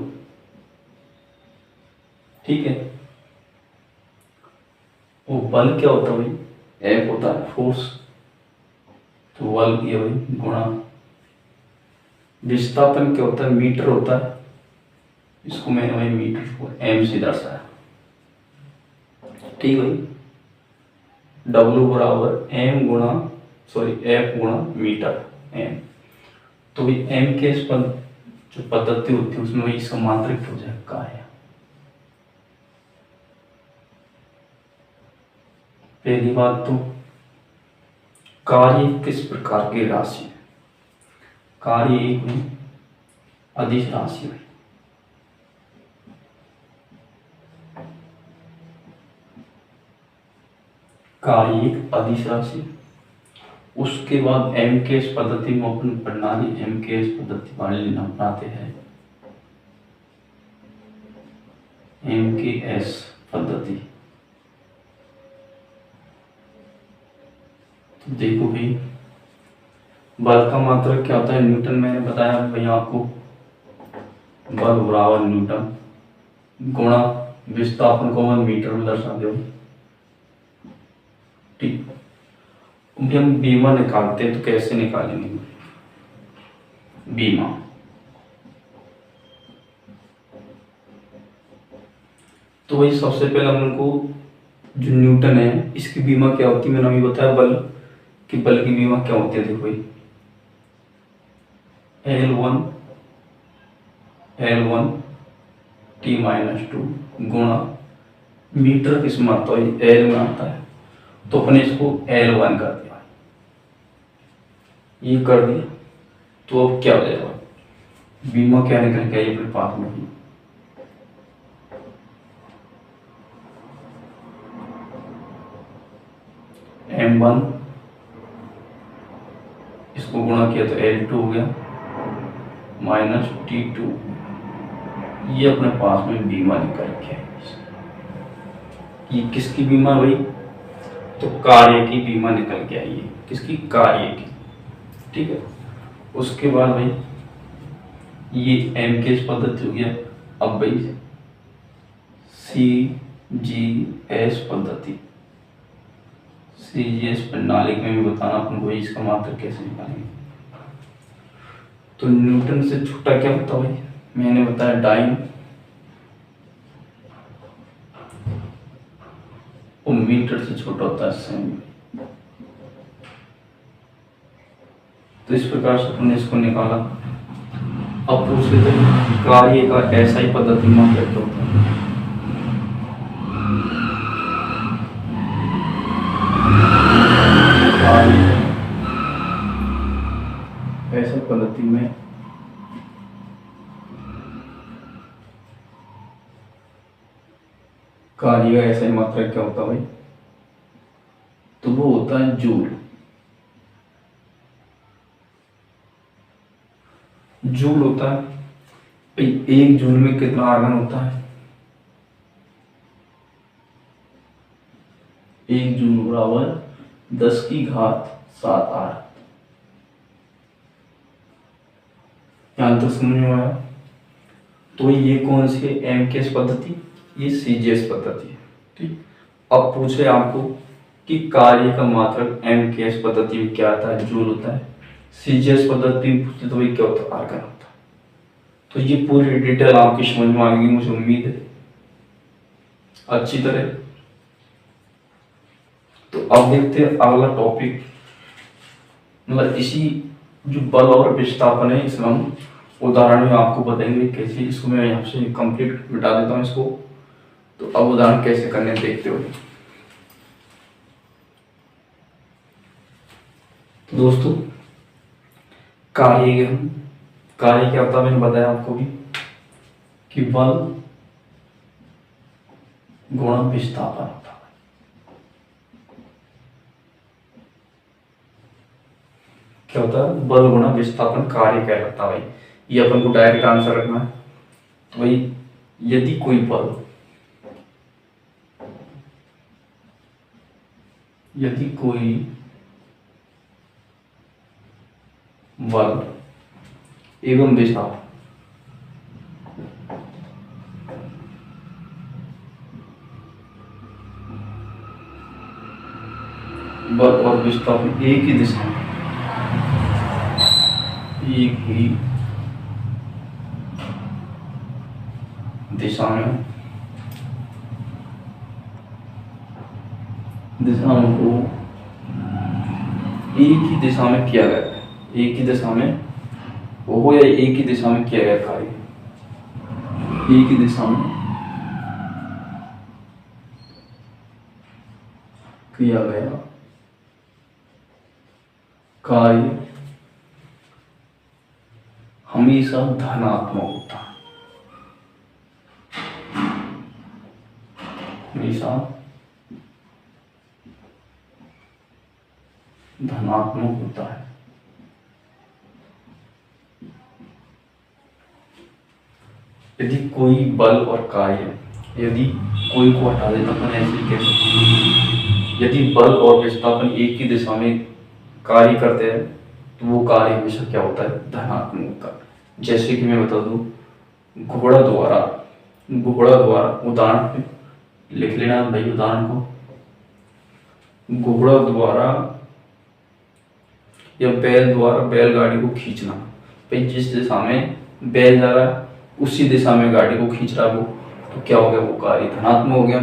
ठीक है। वो बल क्या होता है भाई? एफ होता है फोर्स, तो बल ये भाई गुणा। विस्थापन क्या होता है? मीटर होता है, इसको मैंने भाई मीटर को एम से दर्शाया, ठीक भाई। डब्ल्यू बराबर एम गुणा, सॉरी एफ गुणा मीटर एम। तो भाई एम के इस पद जो पद्धति होती है उसमें वही समांतरिक हो जाए कार्य। पहली बात तो कार्य किस प्रकार की राशि है? कार्य एक अदिश राशि है। कार्य एक अदिश राशि। उसके बाद एमकेएस पद्धति में अपन प्रणाली एमकेएस पद्धति वाले अपनाते हैं। एमकेएस पद्धति तो देखो भाई, बल का मात्रक क्या होता है? न्यूटन। मैंने बताया भाई आपको, बल बराबर न्यूटन गुणा विस्थापन को हम मीटर में दर्शाते हो। ठीक, अभी हम बीमा निकालते हैं तो कैसे निकालेंगे? बीमा तो वही सबसे पहले हम उनको जो न्यूटन है इसकी बीमा क्या होती है, मैंने अभी बताया बल की बीमा क्या होती है। देखो भाई, L1 T-2 गुणा मीटर किस में आता है? एल में आता है, तो अपने इसको L1 कर दिया, ये कर दिया। तो अब क्या हो जाएगा? बीमा क्या निकल के आई अपने पास में ही? M1 इसको गुणा किया तो L2 हो गया माइनस T2, ये अपने पास में बीमा निकल के आई। ये किसकी बीमा भाई? तो कार्य की बीमा निकल के आई है। किसकी? कार्य की। ठीक है, उसके बाद भाई ये एमकेएस पद्धति हो गया। अब भाई सीजीएस पद्धति, सीजीएस प्रणाली में भी बताना अपन को इसका मात्रक कैसे निकालेंगे। तो न्यूटन से छोटा क्या होता है भाई? मैंने बताया डाइन, और मीटर से छोटा होता है सेमी। तो इस प्रकार से हमने इसको निकाला। अब पूछ लेते हैं कार्य का एसआई पद्धति में क्या होता है? एसआई पद्धति में कार्य का एसआई मात्रक क्या होता है भाई? तो वो होता है जूल। जूल होता है भाई, एक जूल में कितना आर्गन होता है? एक जूल बराबर 10⁻7 आर। यहां तक समझ में आया? तो ये कौन सी है? एमकेएस पद्धति, ये सीजीएस पद्धति है। ठीक, अब पूछे आपको कि कार्य का मात्रक एमकेएस पद्धति में क्या आता है? जूल होता है। सीजीएस पद्धति में पूछते तो भाई क्या होता है? आर्गन होता है। तो ये पूरी डिटेल आपकी समझ में आ गई, मुझे उम्मीद है अच्छी तरह। तो अब देखते हैं अगला टॉपिक, मतलब इसी जो बल और विस्थापन है इसमें हम उदाहरण में आपको बताएंगे कैसे। इसको मैं यहाँ से कंप्लीट मिटा देता हूँ इसको। तो अब उदाहरण कैसे करने देखते हो। तो दोस्तों कार्य क्या होता है? मैंने बताया आपको भी कि बल गुणा विस्थापन होता है। क्या होता है? बल गुणा विस्थापन कार्य कहलाता है भाई। ये अपन को डायरेक्ट आंसर रखना है। तो भाई यदि कोई बल एवं विस्थापन बल और विस्थापन एक ही दिशा में, एक ही दिशाओं को एक ही दिशा में किया गया है। एक ही दिशा में हो या एक ही दिशा में किया गया कार्य, एक ही दिशा में किया गया कार्य हमेशा धनात्मक होता है। हमेशा धनात्मक होता है। यदि कोई बल और कार्य, यदि कोई को हटा देता अपन ऐसे ही कह सकते हैं, यदि बल और विस्थापन एक ही दिशा में कार्य करते हैं तो वो कार्य हमेशा क्या होता है, धनात्मक होता है। जैसे कि मैं बता दूं, घोड़ा द्वारा उदाहरण लिख लेना भाई, उदाहरण को, घोड़ा द्वारा या बैल द्वारा बैलगाड़ी को खींचना। भाई जिस दिशा में बैल जा रहा है उसी दिशा में गाड़ी को खींच रहा है वो, तो क्या हो गया, वो कार्य धनात्मक हो गया।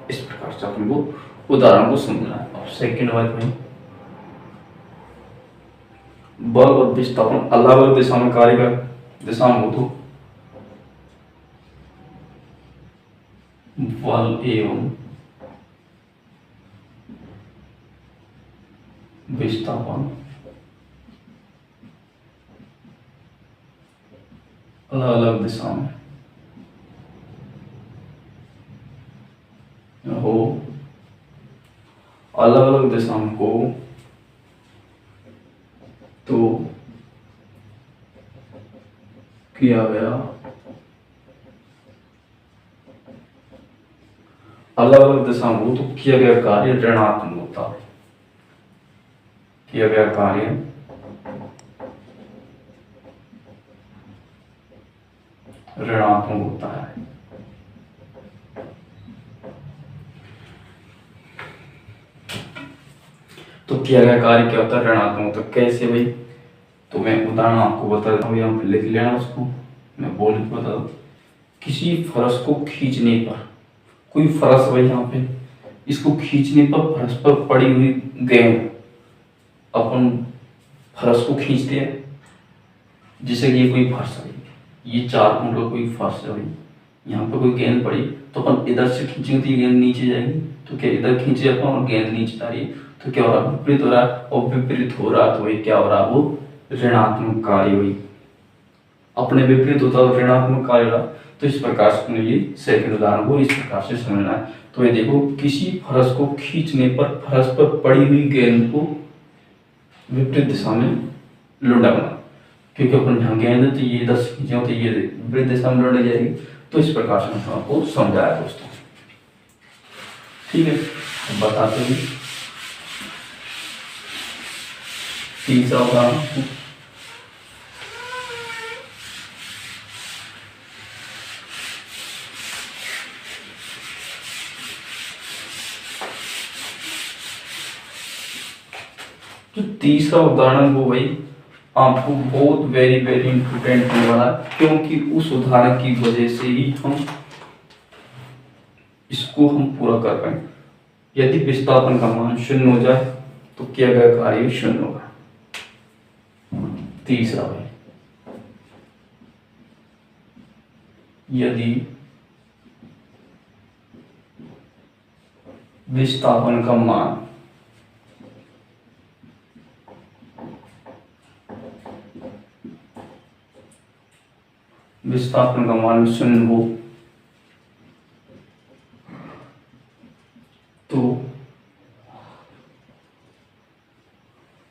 इस प्रकार से अपन को उदाहरण को समझना है। अब सेकंड बात में, बल और विस्थापन अलग अलग दिशा में कार्य कर दिशा में हो तो बल एवं विस्थापन अलग अलग दिशा में हो, अलग अलग दिशा में हो तो किया गया, अलग अलग दिशा में हो तो किया गया कार्य ऋणात्मक होता है। किया गया कार्य ऋणात्मक होता है। तो किया गया कार्य क्या होता है, ऋणात्मक होता है। कैसे भाई, तो मैं उदाहरण आपको बता देता हूँ, यहाँ पे लिख लेना उसको, मैं बोल के बता दूँ। किसी फरस को खींचने पर, कोई फरस भाई यहाँ पे, इसको खींचने पर फरस पर पड़ी हुई गेंद, अपन फरस को खींचते हैं, जैसे कि ये कोई फरस है, ये 4 फुट का कोई फरस है भाई, यहाँ पे कोई गेंद पड़ी तो अपन इधर से खींचेंगे तो ये गेंद नीचे जाएगी, तो क्या इधर खींचे अपन और गेंद नीचे जा रही है, तो क्या हो रहा है, विपरीत हो रहा है, और विपरीत हो रहा है तो वही क्या हो रहा है, वो ऋणात्मक कार्य हुई। अपने विपरीत होता है ऋणात्मक कार्य रहा। तो इस प्रकार से ये सेकंड उदाहरण को इस प्रकार से समझना है। तो ये देखो, किसी फरस को खींचने पर फरस पर पड़ी हुई गेंद को विपरीत दिशा में लुढ़कना, क्योंकि अपन जहाँ गेंद है तो ये इधर से खींचे तो ये विपरीत दिशा में लुढ़क जाएगी। तो इस प्रकार से आपको समझाया दोस्तों, ठीक है। बताते हैं तीसरा उदाहरण, जो तीसरा उदाहरण वो भाई आपको बहुत वेरी वेरी इंपोर्टेंट होने वाला है, क्योंकि उस उदाहरण की वजह से ही हम इसको हम पूरा कर पाए। यदि विस्थापन का मान 0 हो जाए तो किया गया कार्य 0 होगा। तीसरा भाई, यदि विस्थापन का मान विस्थापन का मान 0 हो तो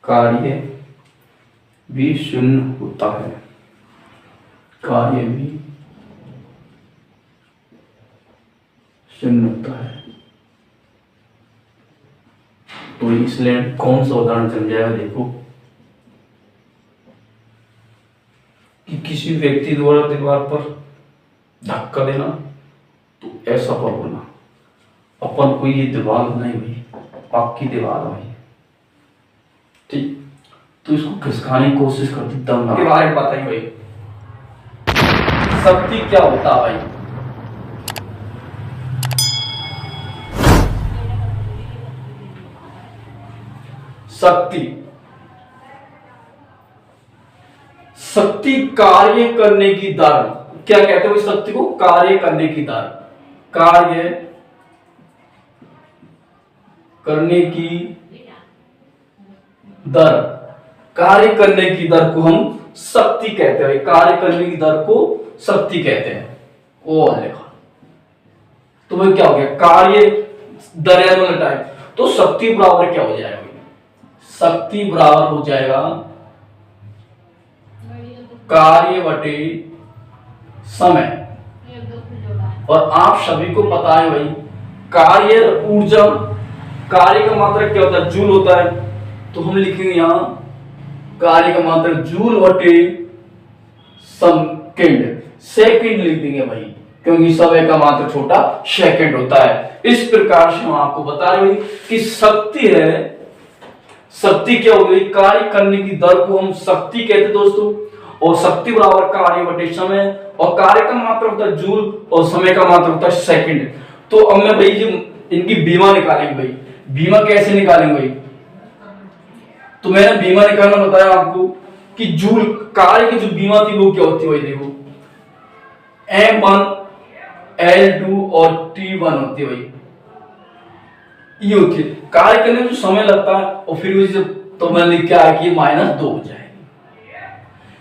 कार्य भी 0 होता है। कार्य भी 0 होता है। तो इसलिए कौन सा उदाहरण समझाया, देखो कि किसी व्यक्ति द्वारा दीवार पर धक्का देना तो ऐसा पर होना। अपन को ये दीवार बनाई हुई पक्की दीवार हुई, ठीक, तो इसको खिसकाने की कोशिश करती दम के बारे में बताइए भाई, शक्ति क्या होता है भाई। शक्ति कार्य करने की दर, क्या कहते हो शक्ति को, कार्य करने की दर। कार्य करने की दर, कार्य करने की दर को हम शक्ति कहते हैं। कार्य करने की दर को शक्ति कहते हैं। ओ लिखा तो भाई क्या हो गया, कार्य दर टाइम, तो शक्ति बराबर क्या हो जाएगा, शक्ति बराबर हो जाएगा कार्य बटे समय। और आप सभी को पता है भाई, कार्य ऊर्जा, कार्य का मात्रक क्या होता है, जूल होता है। तो हम लिखेंगे यहां कार्य का मात्रक जूल बटे सेकंड, सेकंड लिख देंगे भाई, क्योंकि समय का मात्रक छोटा सेकंड होता है। इस प्रकार से हम आपको बता रहे हैं कि शक्ति है, शक्ति क्या हो गई, कार्य करने की दर को हम शक्ति कहते हैं दोस्तों। और शक्ति बराबर कार्य बटे समय, और कार्य का मात्रक होता है जूल और समय का मात्रक होता है सेकंड। तो अब मैं भाई इनकी बीमा निकालेंगे भाई। बीमा कैसे निकालेंगे भाई, तो मैंने बीमा निकालना बताया आपको कि जूल कार्य की जो बीमा थी वो क्या होती है भाई, देखो M1 L2 और T1 होती है भाई, ये होती है कार्य करने में जो समय लगता है। और फिर तो मैंने क्या है कि -2 हो जाएगी।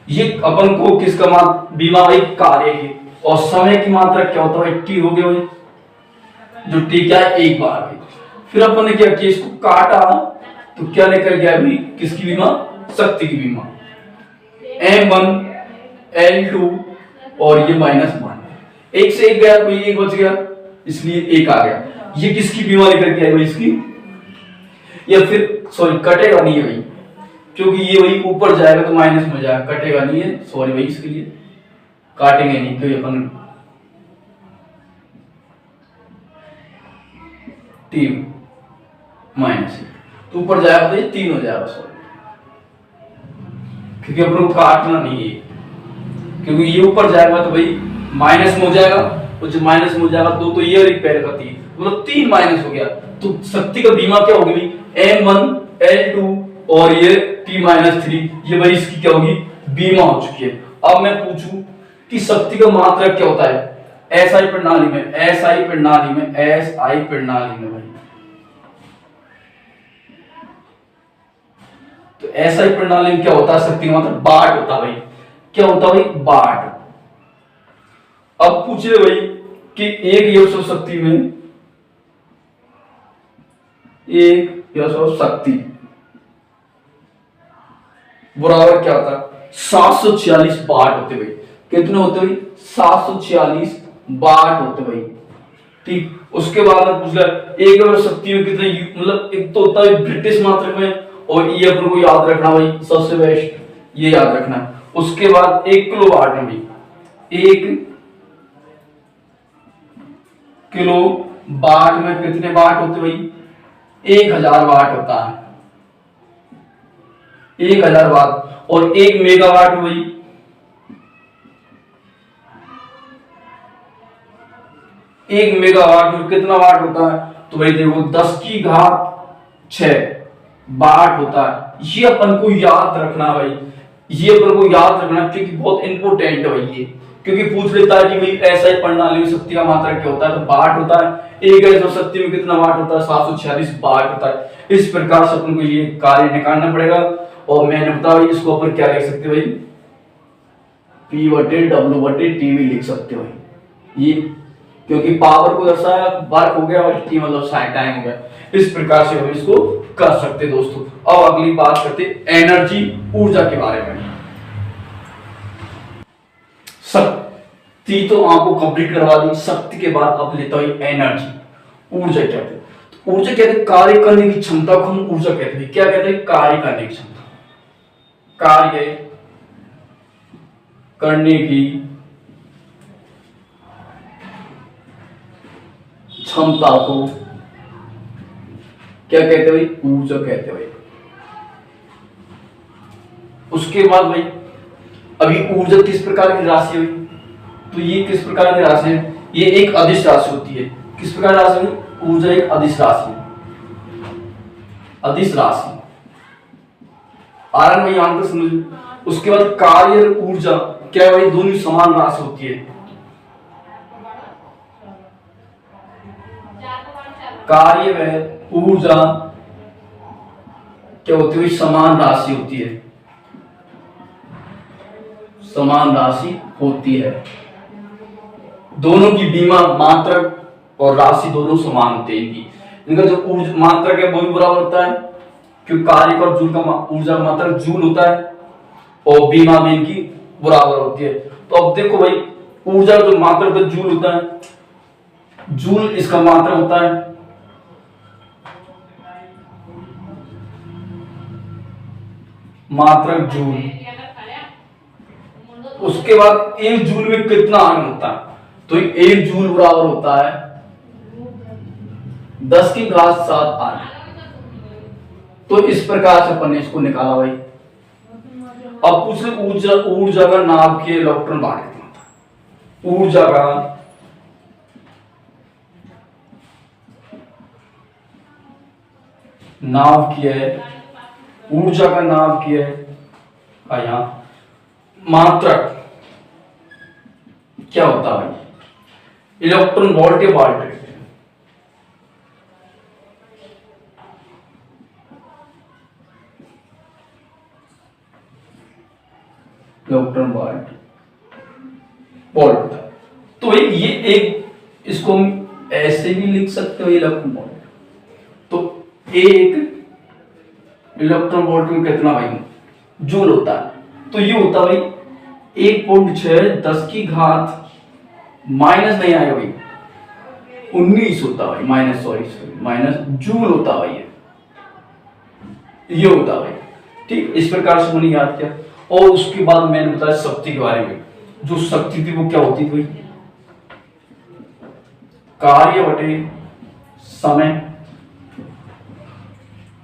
ये अपन को किसका बीमा भाई, कार्य की। और समय की मात्रा क्या होता है, T हो गया भाई, जो T क्या है, एक बार भाई। फिर अपन ने क्या किया, इसको काटा तो क्या निकल गया भाई, किसकी बीमा, शक्ति की बीमा। M1 L2 और ये -1, एक से एक गया, कोई एक बच गया, इसलिए एक आ गया। ये किसकी बीमा निकल के आएगा, इसकी। या फिर सॉरी, कटेगा नहीं है भाई, क्योंकि ये वही ऊपर जाएगा तो माइनस में जाएगा, कटेगा नहीं है, सॉरी भाई, इसके लिए काटेंगे नहीं, क्योंकि अपन टीम माइनस तो ऊपर जाएगा तो ये 3 हो जाएगा, सॉरी, क्योंकि अपन को काटना नहीं है, क्योंकि ये ऊपर जाएगा तो भाई माइनस में हो जाएगा, और जब माइनस में हो जाएगा तो ये और एक पैर का 3, मतलब 3 माइनस हो गया। तो शक्ति का बीमा क्या होगी भाई, M1 L2 और ये T-3, ये भाई इसकी क्या होगी, बीमा हो चुकी है। अब मैं पूछूं कि शक्ति का मात्रक क्या होता है SI प्रणाली में, SI प्रणाली में, SI प्रणाली में भाई, तो SI प्रणाली में क्या होता है, शक्ति का मात्रक वाट होता है भाई, क्या होता है भाई, वाट। अब पूछ रहे भाई कि एक यह शक्ति में, एक यह शक्ति बराबर क्या होता है, 746 वाट होते भाई। कितने होते भाई, 746 वाट होते भाई, ठीक। उसके बाद में पूछ लिया एक और शक्ति में कितने, मतलब एक तो होता है ब्रिटिश मात्रक में, और ये अपन को याद रखना भाई, सबसे बेस्ट ये याद रखना। उसके बाद 1 किलो वाट में भी, 1 किलो वाट में कितने वाट होते भाई, 1000 वाट होता है, 1000 वाट। और 1 मेगावाट में भाई 1 मेगावाट में कितना वाट होता है, तो भाई देखो 10⁶ वाट होता है। ये अपन को याद रखना भाई, ये अपन को याद रखना, क्योंकि बहुत इंपोर्टेंट है भाई ये, क्योंकि पूछ लेता है कि भाई SI प्रणाली में शक्ति का मात्रक क्या होता है, तो वाट होता है। एक ऐसा शक्ति में कितना वाट होता है, 746 वाट होता है। इस प्रकार से अपन को ये कार्य निकालना पड़ेगा। और मैंने बताया इसको अपन क्या लिख सकते हैं भाई, P/W/T भी लिख सकते हो भाई, ये क्योंकि पावर को दर्शाया, वर्क हो गया, और T मतलब टाइम हो गया। इस प्रकार से हम इसको कर सकते दोस्तों। अब अगली बात करते एनर्जी, ऊर्जा के बारे में। शक्ति तो आपको कंप्लीट करवा दी, शक्ति के बाद अब लेता हूं एनर्जी, ऊर्जा कहते हैं। तो ऊर्जा कहते हैं कार्य करने की क्षमता को हम ऊर्जा कहते हैं। क्या कहते हैं, कार्य करने की क्षमता, कार्य करने की क्षमता को क्या कहते हैं भाई, ऊर्जा कहते हैं भाई। उसके बाद भाई अभी ऊर्जा किस प्रकार की राशि है, तो ये किस प्रकार की राशि है, ये एक अदिश राशि होती है। किस प्रकार राशि है, ऊर्जा एक अदिश राशि है, अदिश राशि आरन भाई यहां तक समझ। उसके बाद कार्य ऊर्जा क्या है भाई, दोनों समान राशि होती है। कार्य व ऊर्जा क्या होती है, समान राशि होती है, समान राशि होती है। दोनों की बीमा मात्रक और राशि दोनों समान होते हैं। इनका जो ऊर्जा मात्रक है वो भी बराबर होता है, क्योंकि कार्य और जूल का ऊर्जा मात्रक जूल होता है और बी माँ बी की बराबर होती है। तो अब देखो भाई, ऊर्जा जो मात्रक है जूल होता है, जूल इसका मात्रक होता है, मात्रक जूल। उसके बाद एक जूल में कितना आयन होता है, तो एक जूल बराबर होता है 10⁻7 आयन। तो इस प्रकार से अपन ने इसको निकाला भाई। अब पूछे ऊर्जा का नाभिकीय इलेक्ट्रॉन बांट कितना था। ऊर्जा का नाभिकीय, ऊर्जा का नाभिकीय यहां मात्रक क्या होता है भाई, इलेक्ट्रॉन वोल्ट या वोल्ट। इलेक्ट्रॉन वोल्ट होता है। तो भाई ये एक, इसको हम ऐसे भी लिख सकते हो इलेक्ट्रॉन वोल्ट। तो एक इलेक्ट्रॉन वोल्ट में कितना भाई जूल होता है, तो ये होता है भाई 1.6 10 की घात माइनस नहीं आएगा भाई 19 होता भाई, माइनस सॉरी माइनस जूल होता भाई, ये होता भाई। ठीक, इस प्रकार से मैंने याद किया। और उसके बाद मैंने बताया शक्ति के बारे में। जो शक्ति थी वो क्या होती थी भाई, कार्य बटे समय।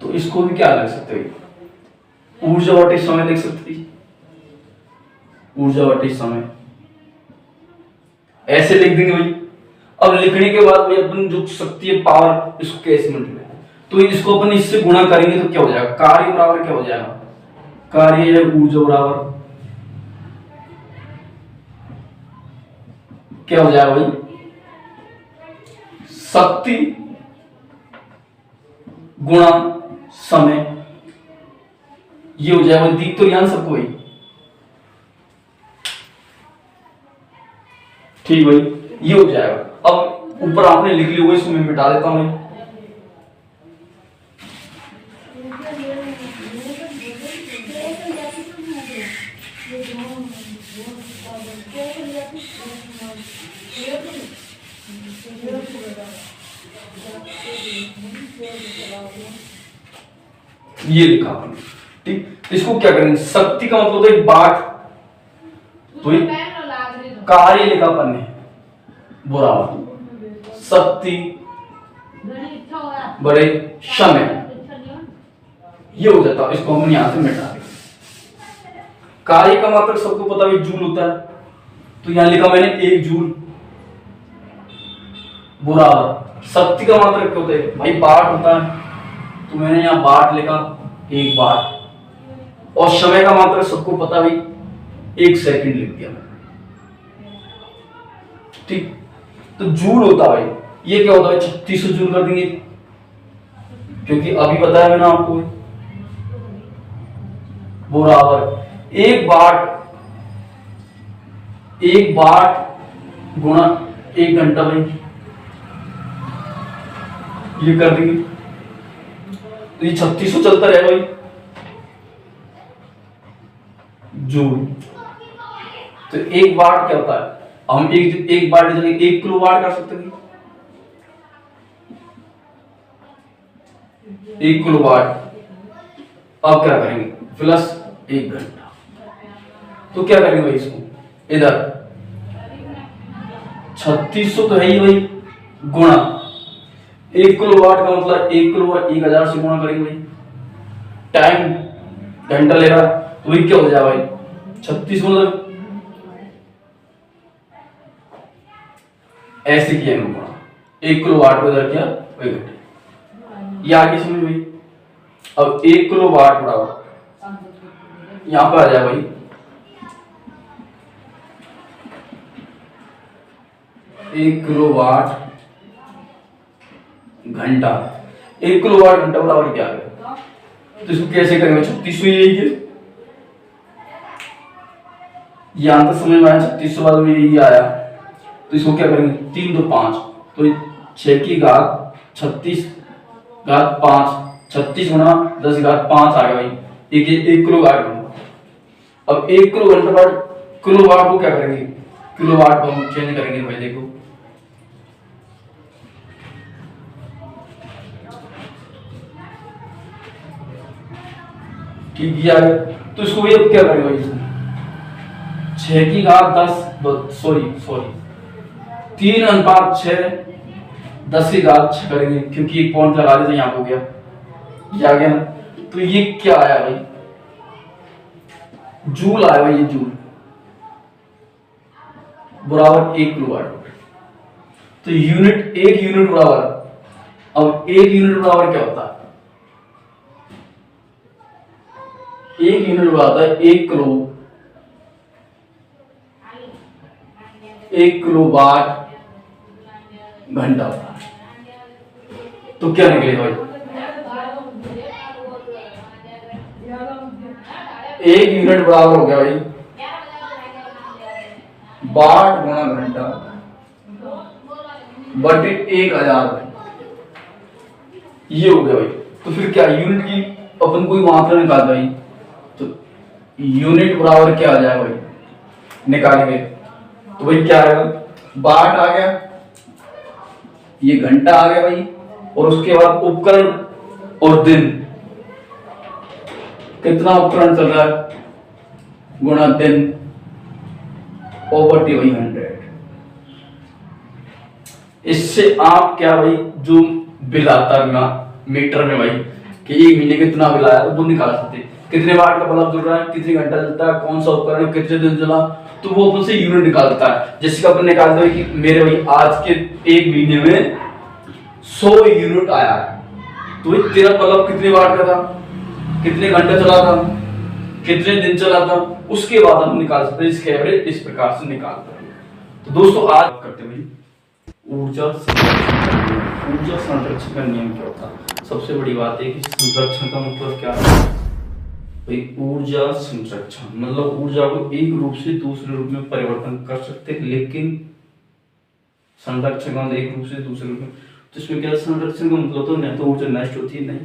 तो इसको भी क्या लिख सकते हैं, ऊर्जा बटे समय लिख सकते हैं, ऊर्जा बटे समय ऐसे लिख देंगे भाई। अब लिखने के बाद भाई अपन जो शक्ति है पावर, इसको कैसे मिलती है, तो इसको अपन इससे गुणा करेंगे तो क्या हो जाएगा, कार्य बराबर क्या हो जाएगा, कार्य है ऊर्जा बराबर क्या हो जाएगा भाई, शक्ति गुणा समय। ये हो जाएगा, दिख तो ध्यान सबको भाई। ठीक भाई, ये हो जाएगा। अब ऊपर आपने लिख लिया होगा, इसको मैं मिटा देता हूं। ये लिखा आपने। ठीक, इसको क्या करेंगे, शक्ति का मतलब होता है बाट, तो कार्य लिखा अपन ने बराबर शक्ति बड़े समय, ये हो जाता है। इसको हम यहां से मिटा देंगे। कार्य का मात्रक सबको पता है जूल होता है, तो यहां लिखा मैंने 1 जूल बराबर शक्ति का मात्रक क्या होता है भाई, वाट होता है, तो मैंने यहां वाट लिखा 1 वाट। और समय का मात्रक सबको पता भाई 1 सेकंड लिख दिया मैंने। ठीक, तो जूल होता भाई, ये क्या होता है 3600 जूल कर देंगे, क्योंकि अभी बताया मैंने आपको बराबर 1 वाट गुणा 1 घंटा भाई, ये कर देंगे। तो ये 3600 चलता रहेगा भाई जूल। तो 1 वाट क्या होता है, हम एक वाट जगह 1 किलो वाट कर सकते हैं, 1 किलो वाट। अब क्या करेंगे, प्लस 1 घंटा, तो क्या करेंगे भाई, इसको इधर 3600 तो है ही भाई, गुणा 1 किलो वाट का मतलब 1 किलो वाट 1000 से गुणा करेंगे भाई, टाइम घंटा ले रहा, तो वही क्या हो जाएगा भाई 36 मतलब ऐसे किया गुणा 1 किलो वाट को इधर किया वही घंटे, ये आगे समझ भाई। अब 1 किलो वाट बराबर यहां पर आ जाए भाई 1 किलो वाट घंटा, 1 किलो वाट घंटा बराबर क्या है, तो इसको कैसे करेंगे, 3600 यही है, यहां तक समझ में आया, 3600 बाद में यही आया, तो इसको क्या करेंगे 3 2 5, तो 6 की घात 36 घात 5 36 गुणा 10⁵ आ गया भाई, एक 1 किलो वाट होगा। अब 1 किलो वाट को क्या करेंगे, किलो वाट को हम चेंज करेंगे भाई। देखो ठीक किया है, तो इसको भी अब क्या करेंगे भाई, 6 की घात 10 सॉरी 3:6 10 की घात 6 करेंगे, क्योंकि एक पॉइंट लगा देते यहाँ हो गया, ये आ गया ना। तो ये क्या आया भाई, जूल आया भाई, ये जूल बराबर 1 किलोवाट। तो यूनिट, एक यूनिट बराबर, अब एक यूनिट बराबर क्या होता है, एक यूनिट बराबर है 1 किलोवाट घंटा होता है। तो क्या निकलेगा भाई, एक यूनिट बराबर हो गया भाई वाट गुणा घंटा बटे 1000। ये हो गया भाई। तो फिर क्या, यूनिट की अपन कोई मात्रा निकाल भाई, तो यूनिट बराबर क्या आ जाएगा भाई, निकालेंगे तो भाई क्या आएगा, वाट आ गया, ये घंटा आ गया भाई, और उसके बाद उपकरण और दिन, कितना उपकरण चल रहा है गुणा दिन ओवर टी भाई 100। इससे आप क्या भाई, जो बिल आता है मीटर में भाई कि एक महीने कितना बिल आया, तो वो निकाल सकते हैं। कितने वाट का बल्ब जल रहा है, कितने घंटा चलता है, कौन सा उपकरण कितने दिन चला, तो वो अपन से यूनिट निकालता है। जैसे कि अपन निकालते हैं कि मेरे भाई आज के एक महीने में 100 यूनिट आया है, तो भाई तेरा बल्ब कितने वाट का था, कितने घंटे चला था, कितने दिन चला था, उसके बाद हम निकाल सकते हैं इसके एवरेज, इस प्रकार से निकालते हैं। तो दोस्तों आज करते हैं ऊर्जा संरक्षण का नियम क्या होता है। सबसे बड़ी बात है कि संरक्षण का मतलब क्या है भाई, ऊर्जा संरक्षण मतलब ऊर्जा को एक रूप से दूसरे रूप में परिवर्तन कर सकते हैं, लेकिन संरक्षण का मतलब एक रूप से दूसरे रूप में, तो इसमें क्या संरक्षण का मतलब तो नहीं तो ऊर्जा नष्ट होती है, नहीं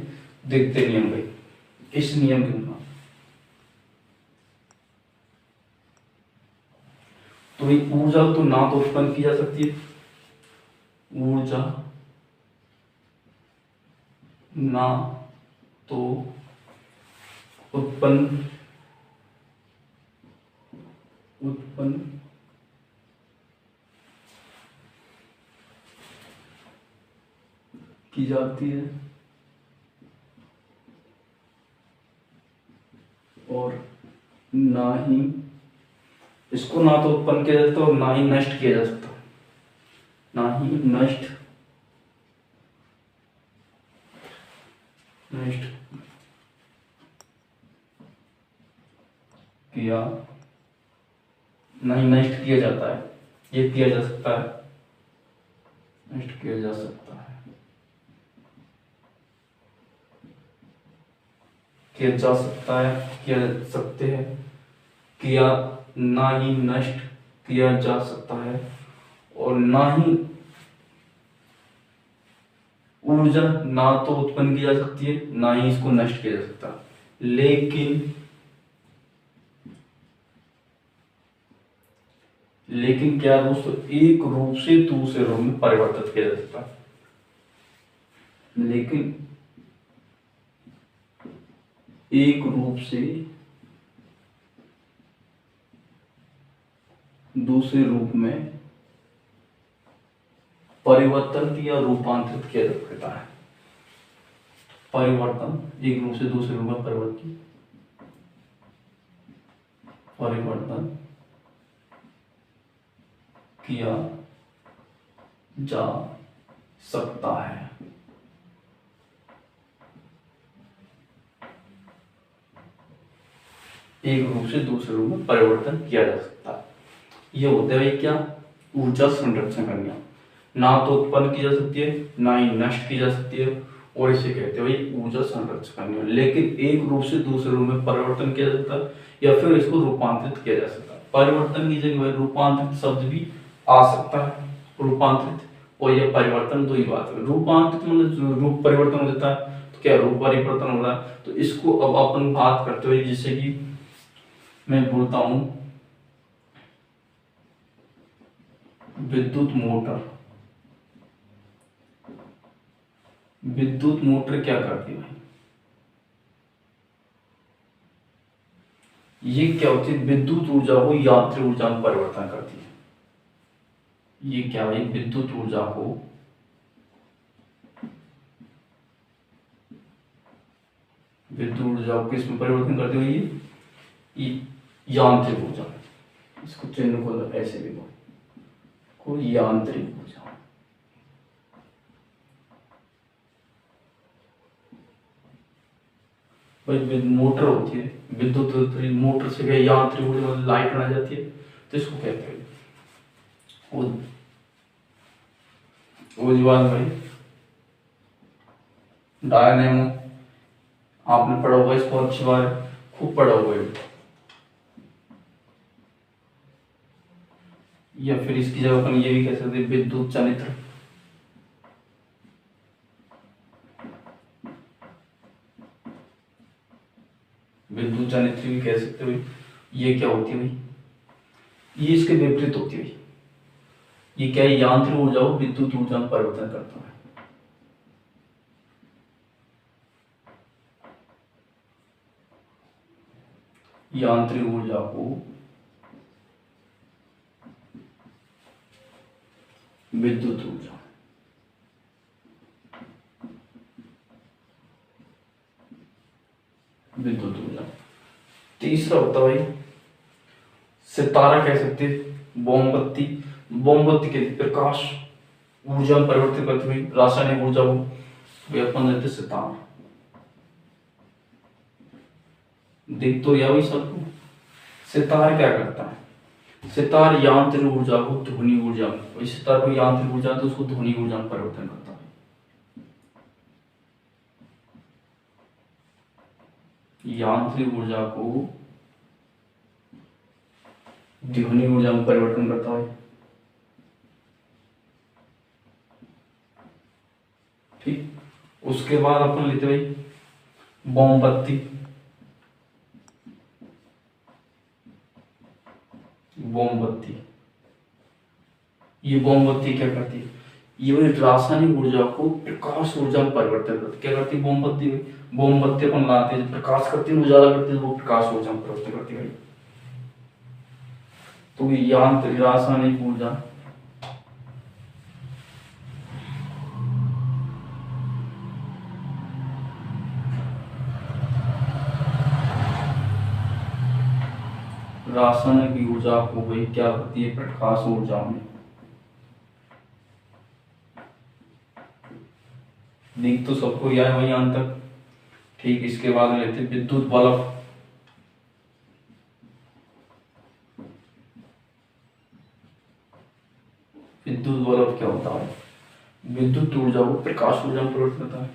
देखते नियम भाई, इस नियम के अनुसार तो भाई ऊर्जा तो ना तो उत्पन्न की जा सकती है, ऊर्जा ना तो उत्पन्न की जाती है और ना ही इसको ना तो उत्पन्न किया जा सकता और ना ही नष्ट किया जा सकता, ना ही नष्ट किया, ना ही नष्ट किया जाता है, ये किया जा सकता है, नष्ट किया जा सकता है, किया जा सकता है, किया जा सकते हैं, किया ना ही नष्ट किया जा सकता है और ना ही ऊर्जा ना तो उत्पन्न की जा सकती है, ना ही इसको नष्ट किया जा सकता, लेकिन क्या दोस्तों, एक रूप से दूसरे रूप में परिवर्तित किया जा सकता है, लेकिन एक रूप से दूसरे रूप में परिवर्तन या रूपांतरित किया जा सकता है। परिवर्तन, एक रूप से दूसरे रूप में परिवर्तन किया जा सकता है। एक रूप से दूसरे रूप में परिवर्तन किया जा सकता है। ये होता है क्या, ऊर्जा संरक्षण का नियम। ना तो उत्पन्न की जा सकती है, ना ही नष्ट की जा सकती है, और इसे कहते हैं ऊर्जा संरक्षण का नियम। लेकिन एक रूप से दूसरे रूप में परिवर्तन किया जा सकता है या फिर इसको रूपांतरित किया जा सकता है। परिवर्तन की जगह रूपांतरित शब्द भी आ सकता है, रूपांतरित और यह परिवर्तन, दो ही बात है। रूपांतरित मतलब रूप परिवर्तन हो जाता है, तो क्या रूप परिवर्तन हो रहा है। तो इसको अब अपन बात करते हुए, जैसे कि मैं बोलता हूं विद्युत मोटर। विद्युत मोटर क्या करती है भाई, ये क्या होती है, विद्युत ऊर्जा को यांत्रिक ऊर्जा में परिवर्तन करती है। ये क्या है, विद्युत ऊर्जा को किस में परिवर्तन करती है, ये यांत्रिक ऊर्जा। इसको चिन्ह को ऐसे भी को यांत्रिक ऊर्जा। भाई मोटर होती है, विद्युत मोटर से क्या यांत्रिक ऊर्जा लाइट आ जाती है, तो इसको कहते हैं ऊर्जा भाई डायनेमो। आपने पढ़ा होगा इसको, अच्छी बार खूब पढ़ा होगा ये। या फिर इसकी जगह अपन ये भी कह सकते हैं विद्युत चनित्र। विद्युत चनित्र भी कह सकते हो। ये क्या होती है भाई, ये इसके विपरीत होती है। ये क्या है, यांत्रिक ऊर्जा को विद्युत ऊर्जा में परिवर्तन करता है। यांत्रिक ऊर्जा को विद्युत ऊर्जा। विद्युत ऊर्जा। तीसरा होता है भाई सितारा, कह सकते हैं मोमबत्ती। मोमबत्ती के प्रकाश ऊर्जा में परिवर्तित करती हुई रासायनिक ऊर्जा को अपन लेते सितार। देख तो या वही सबको। सितार क्या करता है, सितार यांत्रिक ऊर्जा को ध्वनि ऊर्जा में, सितार को यांत्रिक ऊर्जा तो उसको ध्वनि ऊर्जा में परिवर्तन करता है। यांत्रिक ऊर्जा को ध्वनि ऊर्जा में परिवर्तन करता है। ठीक, उसके बाद अपन लेते भाई मोमबत्ती। मोमबत्ती, ये मोमबत्ती क्या करती है, ये रासायनिक ऊर्जा को प्रकाश ऊर्जा में परिवर्तन करती है। क्या करती है मोमबत्ती में, मोमबत्ती अपन लाते हैं, प्रकाश करती है, उजाला करती है, वो प्रकाश ऊर्जा में परिवर्तन करती है। तो ये यांत्रिक रासायनिक ऊर्जा रासायनिक ऊर्जा को भाई क्या करती है, प्रकाश ऊर्जा में। देख तो सबको याद है वही अंत तक। ठीक, इसके बाद लेते विद्युत बल्ब। विद्युत बल्ब क्या होता है, विद्युत ऊर्जा को प्रकाश ऊर्जा में परिवर्तित करता है।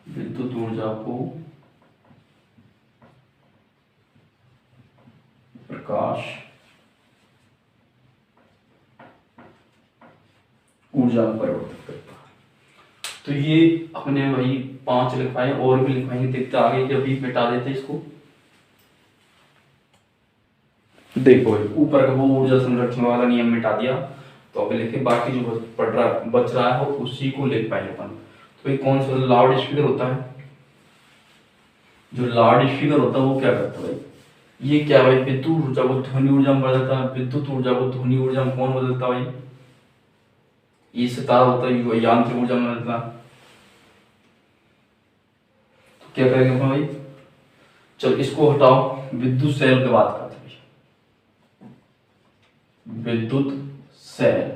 विद्युत ऊर्जा को प्रकाश ऊर्जा में परिवर्तित करता है। तो ये अपने वही 5 लिखवाए, और भी लिखवाएंगे, देखते आगे। जब भी मिटा देते इसको, देखो ऊपर का वो ऊर्जा संरक्षण वाला नियम मिटा दिया, तो अभी लिखे बाकी जो बच रहा है उसी को लिख पाएंगे अपन। तो ये कौन सा लाउड स्पीकर होता है, जो लाउड स्पीकर होता है वो क्या करता है, ये क्या है, विद्युत ऊर्जा को ध्वनि ऊर्जा में बदलता है। विद्युत ऊर्जा को ध्वनि ऊर्जा में कौन बदलता है, ये सितारा होता है, यांत्रिक ऊर्जा में बदलता। तो क्या करेंगे भाई, चलो इसको हटाओ, विद्युत सेल की बात करते हैं। विद्युत सेल,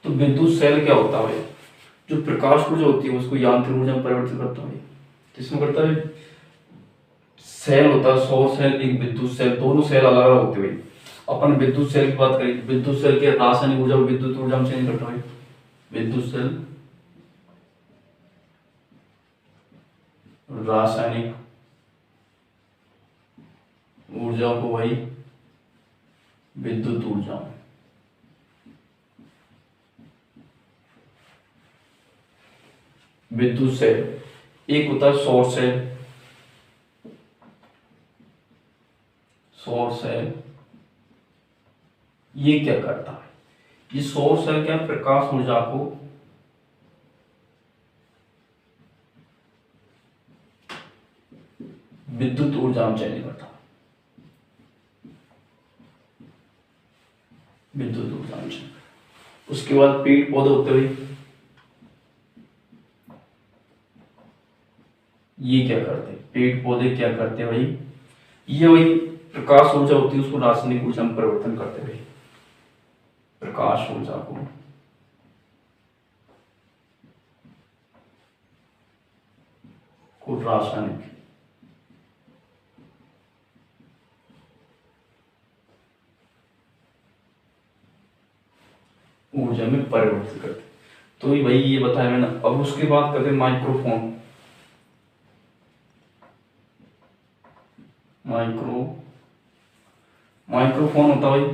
तो विद्युत सेल क्या होता है, जो प्रकाश ऊर्जा होती है उसको यांत्रिक ऊर्जा में परिवर्तित करता है। तो इसमें करता है सेल होता है, सौर सेल, एक विद्युत सेल, दोनों सेल अलग अलग होते हुए। अपन विद्युत सेल की बात करें, विद्युत सेल के रासायनिक ऊर्जा को विद्युत ऊर्जा में चेंज करता है। विद्युत सेल रासायनिक ऊर्जा को वही विद्युत ऊर्जा। विद्युत सेल एक होता है सौर सेल। सौर सेल ये क्या करता है? ये सौर सेल क्या प्रकाश ऊर्जा को विद्युत ऊर्जा में चेंज करता है। विद्युत ऊर्जा में चेंज। उसके बाद पेड़ पौधे होते हुए ये क्या करते हैं? पेड़ पौधे क्या करते हैं भाई? ये वही प्रकाश ऊर्जा होती है उसको रासायनिक ऊर्जा में परिवर्तन करते हुए। प्रकाश ऊर्जा को रासायनिक ऊर्जा में परिवर्तित करते। तो भाई ये बताया मैंने। अब उसके बाद करते माइक्रोफोन। माइक्रोफोन होता भाई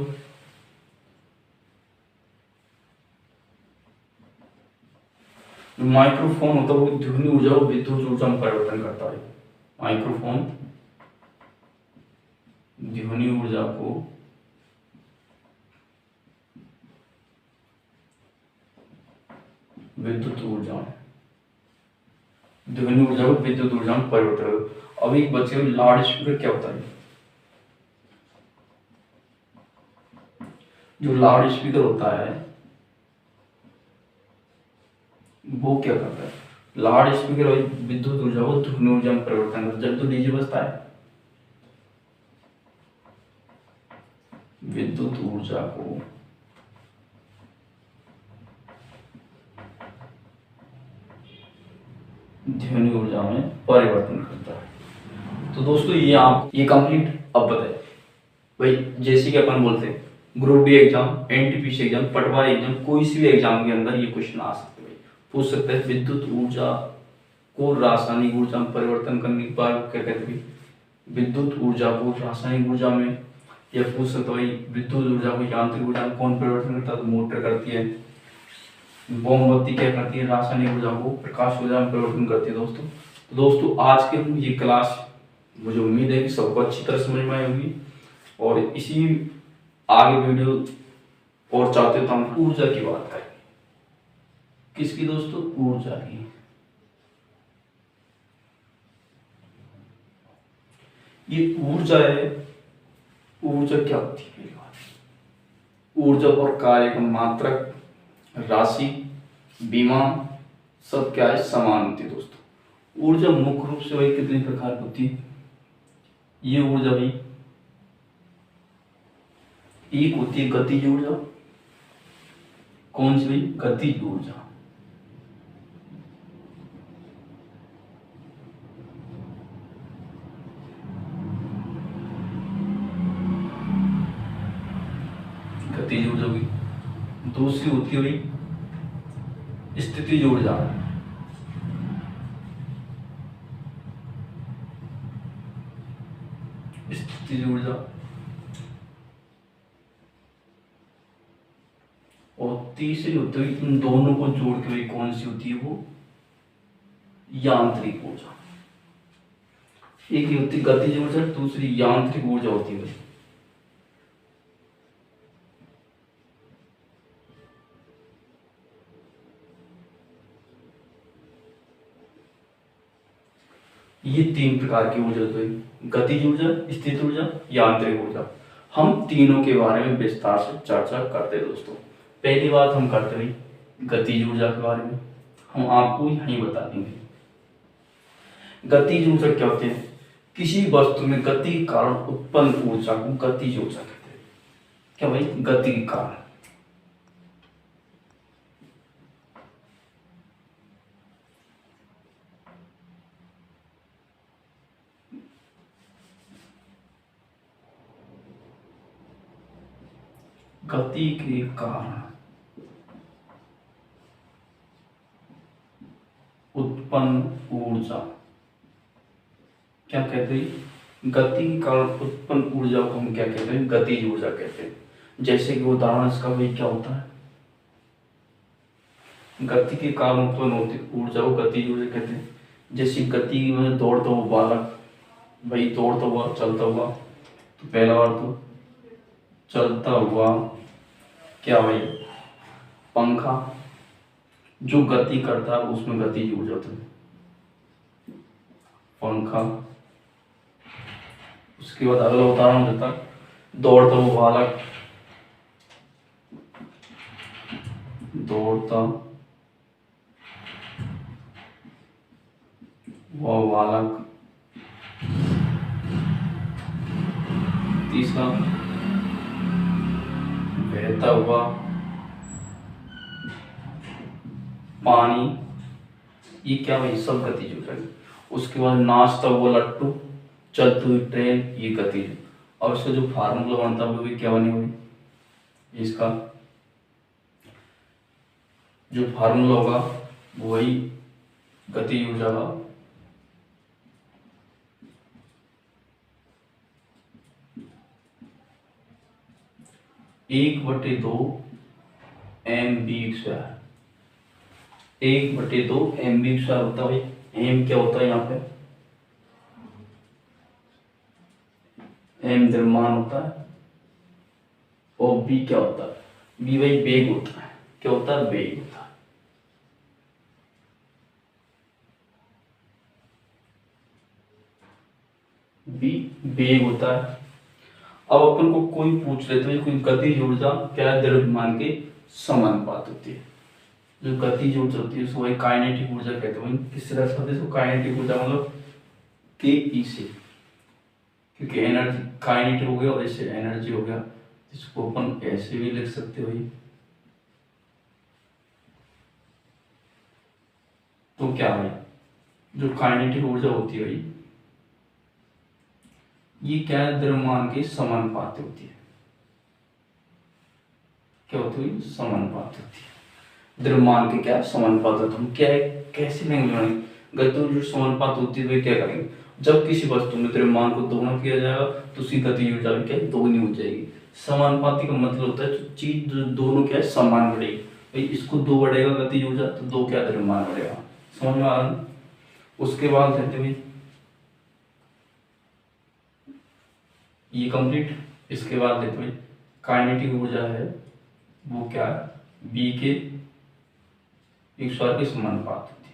माइक्रोफोन होता है वो ध्वनि ऊर्जा को विद्युत ऊर्जा में परिवर्तन करता है। माइक्रोफोन ध्वनि ऊर्जा को विद्युत ऊर्जा ध्वनि ऊर्जा को विद्युत ऊर्जा में परिवर्तन। अब एक बचे हुए लाउड स्पीकर क्या होता है? जो लाउड स्पीकर होता है वो क्या करता है? लाउड स्पीकर विद्युत ऊर्जा को ध्वनि ऊर्जा में परिवर्तन करता है। जब तो डीजे बजता है विद्युत ऊर्जा को ध्वनि ऊर्जा में परिवर्तन करता है। तो दोस्तों ये कंप्लीट। अब बताए भाई जैसे कि अपन बोलते हैं group D exam, NTPC exam, patwari exam, कोई सी भी एग्जाम के अंदर ये क्वेश्चन आ सकते हैं। पूछ सकते हैं विद्युत ऊर्जा को रासायनिक ऊर्जा में परिवर्तन करने के बाद क्या कहते हैं? विद्युत ऊर्जा को रासायनिक ऊर्जा में। या पूछ सकते भाई विद्युत ऊर्जा को यांत्रिक ऊर्जा में कौन परिवर्तन करता है? तो मोटर करती है। मोमबत्ती क्या करती है? रासायनिक ऊर्जा को प्रकाश ऊर्जा में परिवर्तन करती है। दोस्तों आज के ये क्लास मुझे उम्मीद है कि सबको अच्छी तरह समझ में आई होगी। और इसी आगे वीडियो और चाहते तो हम ऊर्जा की बात करेंगे। किसकी दोस्तों? ऊर्जा की। ये ऊर्जा है। ऊर्जा क्या होती है? ऊर्जा और कार्य का मात्रक, राशि, विमान सब क्या है? समान होती है दोस्तों। ऊर्जा मुख्य रूप से वही कितने प्रकार की होती है? ये ऊर्जा भाई एक होती है गतिज ऊर्जा। कौन सी भाई? गतिज ऊर्जा। गतिज ऊर्जा की। दूसरी होती है भाई स्थितिज ऊर्जा। स्थितिज ऊर्जा। और तीसरी होती है इन दोनों को जोड़ के भाई कौन सी होती है? वो यांत्रिक ऊर्जा। एक ही होती है गतिज ऊर्जा, दूसरी यांत्रिक ऊर्जा होती है। ये तीन प्रकार की ऊर्जा होती है, गतिज ऊर्जा, स्थित ऊर्जा, यांत्रिक ऊर्जा। हम तीनों के बारे में विस्तार से चर्चा करते हैं दोस्तों। पहली बात हम करते हैं गतिज ऊर्जा के बारे में। हम आपको यही बता देंगे गतिज ऊर्जा क्या होती है। किसी वस्तु में गति के कारण उत्पन्न ऊर्जा को गतिज ऊर्जा कहते हैं। क्या भाई? गति के कारण। गति के कारण उत्पन्न ऊर्जा क्या कहते हैं? गति के कारण उत्पन्न ऊर्जा को हम क्या कहते हैं? गतिज ऊर्जा कहते हैं। जैसे कि उदाहरण इसका भाई क्या होता है? गति के कारण उत्पन्न होती ऊर्जा को गतिज ऊर्जा कहते हैं। जैसे गति में दौड़ता हुआ बालक, भाई दौड़ता हुआ चलता हुआ, तो पहला बार तो चलता हुआ क्या भाई? पंखा। जो गति करता है उसमें गतिज ऊर्जा होती है, पंखा। उसके बाद अगला उदाहरण देता है, दौड़ता हुआ बालक, दौड़ता हुआ बालक। तीसरा, बहता हुआ पानी। ये क्या भाई? सब गतिज ऊर्जा है। उसके बाद नाचता हुआ लट्टू, चलती हुई ट्रेन, ये गतिज। और इसका जो फार्मूला बनता है वो भी क्या बनी हुई? इसका जो फार्मूला होगा वही गतिज ऊर्जा का। एक बटे दो m v square, 1/2 mv square होता है। एम क्या होता है यहाँ पे? एम द्रव्यमान होता है, और बी क्या होता है? बी भाई वेग होता है। क्या होता है? वेग होता है। बी वेग होता है। अब अपन को कोई पूछ ले तो कोई गतिज ऊर्जा क्या है? द्रव्यमान के समानुपात होती है। जो गतिज ऊर्जा होती है उसको वही काइनेटिक ऊर्जा कहते हैं। किस तरह से होती है? काइनेटिक ऊर्जा मतलब के ई से, क्योंकि एनर्जी काइनेटिक हो गया और इससे एनर्जी हो गया, इसको अपन ऐसे भी लिख सकते हो। तो क्या है? जो काइनेटिक ऊर्जा होती है ये क्या है? द्रव्यमान के समानुपाती होती है। क्या होती है? समानुपाती होती है। द्रव्यमान के क्या समानुपात होता है? क्या है? कैसे लेंगे? गति जो समानुपात होती है वे क्या करेंगे? जब किसी वस्तु में द्रव्यमान को दोगुना किया जाएगा तो उसकी गति ऊर्जा भी क्या? दोगुनी हो जाएगी। समानुपाती का मतलब होता है चीज दोनों क्या है? समान बढ़ेगी। भाई इसको 2 बढ़ेगा गति ऊर्जा तो 2 क्या? द्रव्यमान बढ़ेगा। समझ में आ रहा? उसके बाद कहते हैं ये कंप्लीट। इसके बाद देखते हैं काइनेटिक ऊर्जा है वो क्या है? बी के एक स्क्वायर के समानुपात होती है,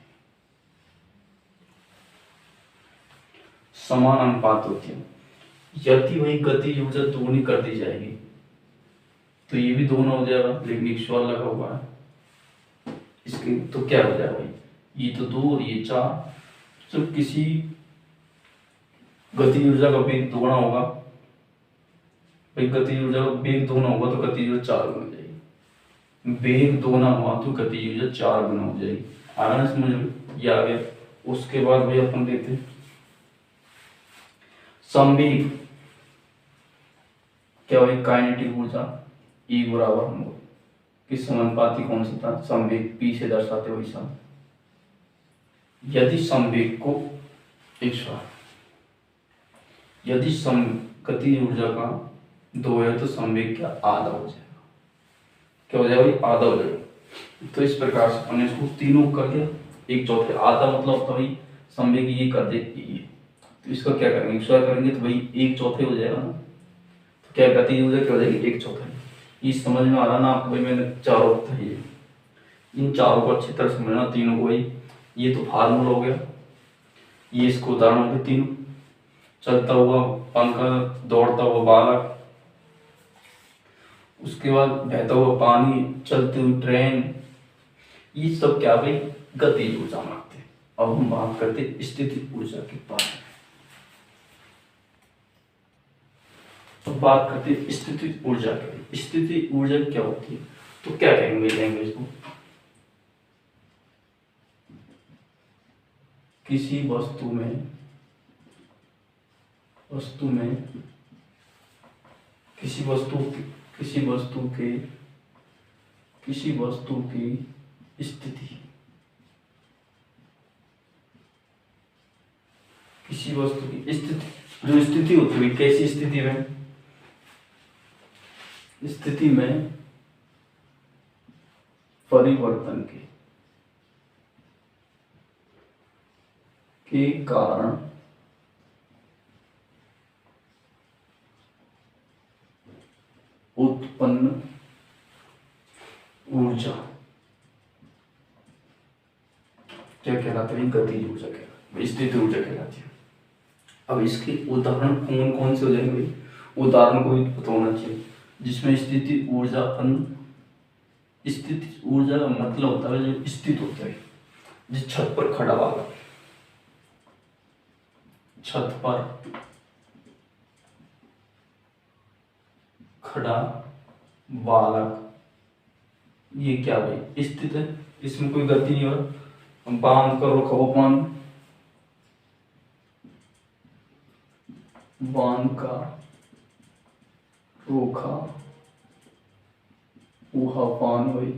समान अनुपात होती है। यदि वही गति ऊर्जा दोगुनी कर दी जाएगी तो ये भी दोगुना हो जाएगा, लेकिन एक स्क्वायर लगा हुआ है इसके, तो क्या हो जाएगा भाई? ये तो 2 और ये 4। जब किसी गति ऊर्जा का वेग दोगुना होगा, भाई गति ऊर्जा का वेग दोगुना होगा तो गति ऊर्जा 4 गुना हो जाएगी। वेग दोगुना हुआ तो गति ऊर्जा 4 गुना हो जाएगी। आराम से समझ में ये आ गया। उसके बाद भाई अपन देखते हैं संवेग। क्या भाई? काइनेटिक ऊर्जा E बराबर हम किस समानुपाती कौन सा था? संवेग P से दर्शाते वही सम। यदि संवेग को एक स्क्वायर, यदि गति ऊर्जा का 2 है तो संवेग क्या? आधा हो जाएगा। क्या हो जाएगा भाई? आधा हो जाएगा। तो इस प्रकार से हमने इसको तीनों कर दिया। 1/4 आधा मतलब होता भाई संवेग ये कर दे ये, तो इसका क्या करेंगे? स्क्वायर करेंगे तो भाई 1/4 हो जाएगा ना। तो क्या गति ऊर्जा क्या हो जाएगी? 1/4। ये समझ में आ रहा ना आपको? भाई मैंने चारों बताइए, इन चारों को अच्छी तरह समझना, तीनों को। भाई ये तो फार्मूला हो गया, ये इसको उदाहरण हो गए तीनों। चलता हुआ पंखा, दौड़ता हुआ बालक, उसके बाद बहता हुआ पानी, चलती हुई ट्रेन, ये सब क्या भाई? गतिज ऊर्जा मानते हैं। अब हम बात करते हैं स्थिति ऊर्जा के बारे में। तो बात करते हैं स्थिति ऊर्जा की। स्थिति ऊर्जा क्या होती है? तो क्या कहेंगे लैंग्वेज को? किसी वस्तु में किसी वस्तु की स्थिति, किसी वस्तु की स्थिति जो स्थिति होती है कैसी स्थिति में, स्थिति में परिवर्तन के कारण उत्पन्न ऊर्जा क्या कहलाती है, गतिज ऊर्जा कहलाती है, स्थिति ऊर्जा कहलाती है। अब इसके उदाहरण कौन कौन से हो जाएंगे, उदाहरण को भी पता होना चाहिए जिसमें स्थिति ऊर्जा स्थिति ऊर्जा का मतलब होता है जो स्थित होता है, जिस छत पर खड़ा वाला, छत पर खड़ा बालक, ये क्या भाई स्थित है, इसमें कोई गति नहीं हो रहा, बांध कर रखा वो बांध का रोका वह पानी, भाई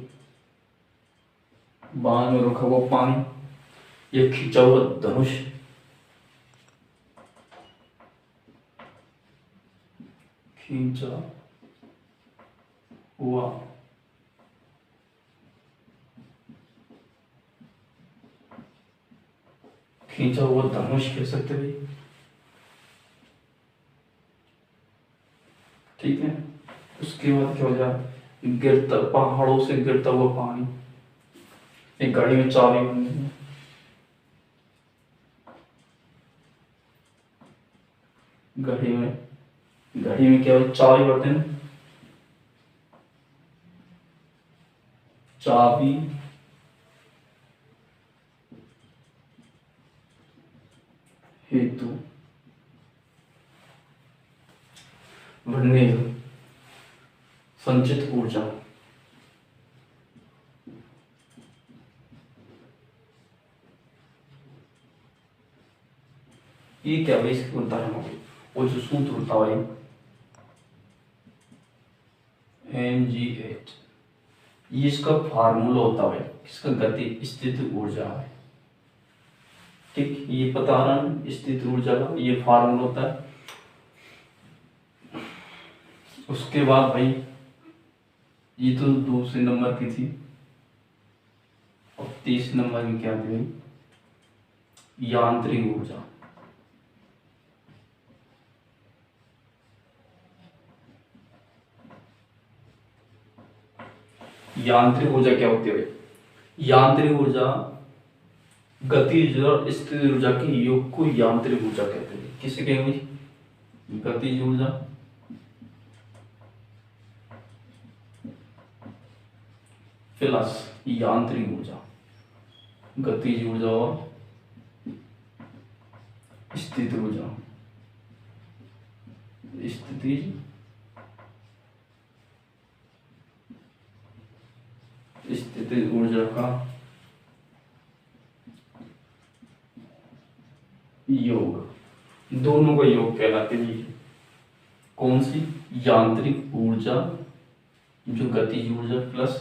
बांध में रखा हुआ पानी, ये खींचा हुआ धनुष, खींचा हुआ धनुष कह सकते भाई, ठीक है। उसके बाद क्या हो जाए, गिरता पहाड़ों से गिरता हुआ पानी, एक घड़ी में चाबी बन गई, घड़ी में क्या चाबी भरते हैं, चाबी हेतु भरने संचित ऊर्जा, ये क्या भाई इसके उदाहरण हो गए। वो जो सूत्र होता है mgh, ये इसका फार्मूला होता है, इसका गति स्थिति ऊर्जा है, ठीक, ये पता आ रहा स्थिति ऊर्जा का ये फार्मूला होता है। उसके बाद भाई ये तो दूसरे नंबर की थी, और तीसरे नंबर की क्या थी, यांत्रिक ऊर्जा। यांत्रिक ऊर्जा क्या होती है, यांत्रिक ऊर्जा गतिज और स्थिर ऊर्जा के योग को यांत्रिक ऊर्जा कहते हैं। किसे कहेंगे, गतिज ऊर्जा प्लस यांत्रिक ऊर्जा, गतिज ऊर्जा और स्थिति ऊर्जा, स्थितिज स्थिति ऊर्जा का योग, दोनों का योग कहलाते हैं। कौन सी, यांत्रिक ऊर्जा जो गतिज ऊर्जा प्लस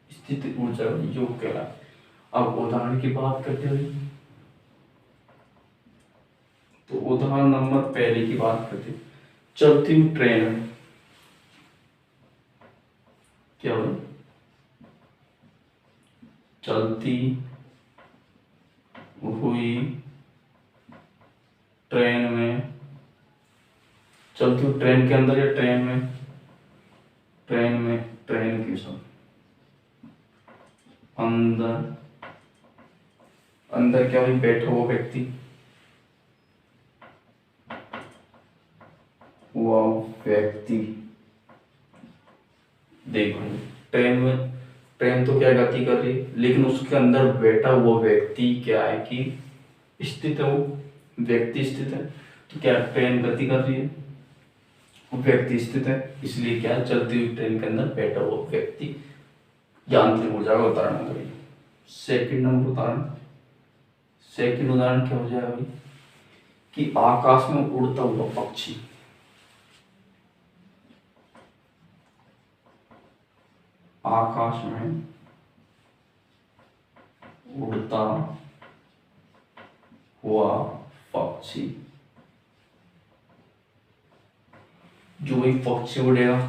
स्थिति ऊर्जा का योग कहलाते। अब उदाहरण की बात करते हुए तो उदाहरण नंबर पहले की बात करते, चलती हुई ट्रेन, क्या हो, चलती हुई ट्रेन में, चलती हुई ट्रेन के अंदर या ट्रेन में, ट्रेन के सब अंदर क्या हुई, बैठा हुआ व्यक्ति, देखो ट्रेन तो क्या गति कर रही है, लेकिन उसके अंदर बैठा हुआ व्यक्ति क्या है कि स्थित है, वो व्यक्ति स्थित है, तो क्या ट्रेन गति कर रही है, वो व्यक्ति स्थित है, इसलिए क्या चलती हुई ट्रेन के अंदर बैठा हुआ व्यक्ति यांत्रिक ऊर्जा का उदाहरण होगा। सेकंड नंबर उदाहरण, सेकंड उदाहरण क्या हो जाएगा भाई कि आकाश में उड़ता हुआ पक्षी, आकाश में उड़ता हुआ पक्षी, जो वही पक्ष से उड़ेगा।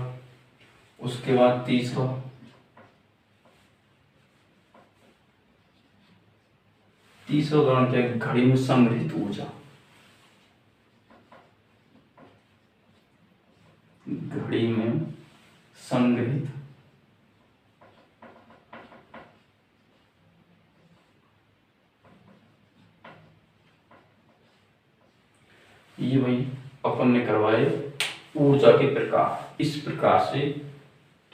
उसके बाद तीसरा उदाहरण क्या है, घड़ी में संग्रहित ऊर्जा। घड़ी में संग्रहित ये वही अपन ने करवाए ऊर्जा के प्रकार। इस प्रकार से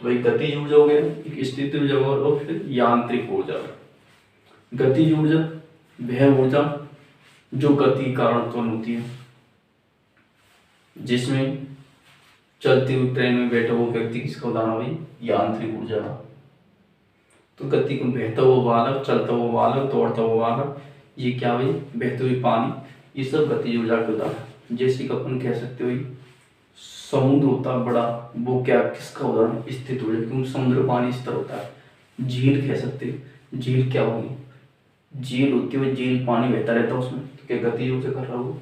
तो एक गतिज ऊर्जा हो गया, एक स्थितिज ऊर्जा हो गया, और फिर यांत्रिक ऊर्जा। गतिज ऊर्जा वह ऊर्जा जो गति के कारण उत्पन्न होती है, जिसमें चलती हुई ट्रेन में बैठा हुआ व्यक्ति किसका उदाहरण भाई, यांत्रिक ऊर्जा। तो गति को बहता हुआ बालक, चलता हुआ बालक, दौड़ता हुआ बालक, ये क्या भाई, बहते हुए पानी, ये सब गतिज ऊर्जा के उदाहरण। जैसे कि अपन कह सकते हो समुद्र होता है बड़ा, वो क्या किसका उदाहरण, स्थित ऊर्जा, क्योंकि समुद्र पानी स्तर होता है। झील कह सकते हैं, झील क्या होगी, झील होती है, झील पानी बहता रहता है उसमें, तो क्या गतिज ऊर्जा कर रहा हो।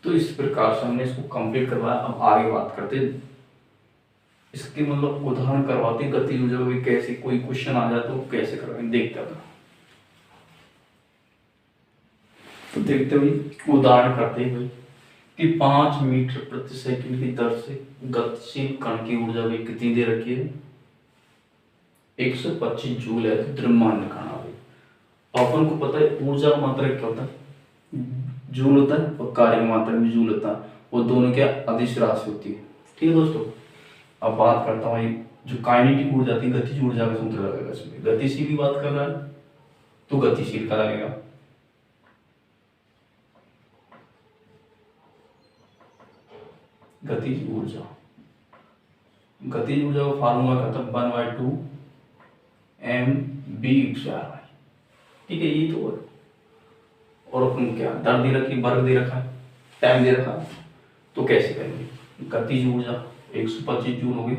तो इस प्रकार से हमने इसको कंप्लीट करवाया। अब आगे बात करते हैं इसके मतलब उदाहरण करवाते गतिज ऊर्जा को, कैसे कोई क्वेश्चन आ जाए तो कैसे करवाएं, देखते हैं। तो देखते हुए उदाहरण करते हैं भाई कि 5 मीटर प्रति सेकंड की दर से गतिशील कण की ऊर्जा भी कितनी दे रखी है, 125 जूल है। द्रव्यमान निकालना भाई। अपन को पता है ऊर्जा का मात्रा क्या होता है, जूल होता है, और कार्य की मात्रा भी जूल होता है। वो दोनों क्या अदिश राशि होती है। ठीक है दोस्तों, अब बात करता हूँ जो काइनेटिक ऊर्जा थी, गतिज ऊर्जा का सूत्र लगेगा इसमें। गतिशील की बात करना है तो गतिशील का लगेगा, गतिज ऊर्जा। गतिज ऊर्जा का फार्मूला कहता है 1/2 mv/r। ठीक है, ये तो और अपन क्या दर दे रखी, वर्ग दे रखा है, टाइम दे रखा है, तो कैसे करेंगे। गतिज ऊर्जा 125 जूल हो गई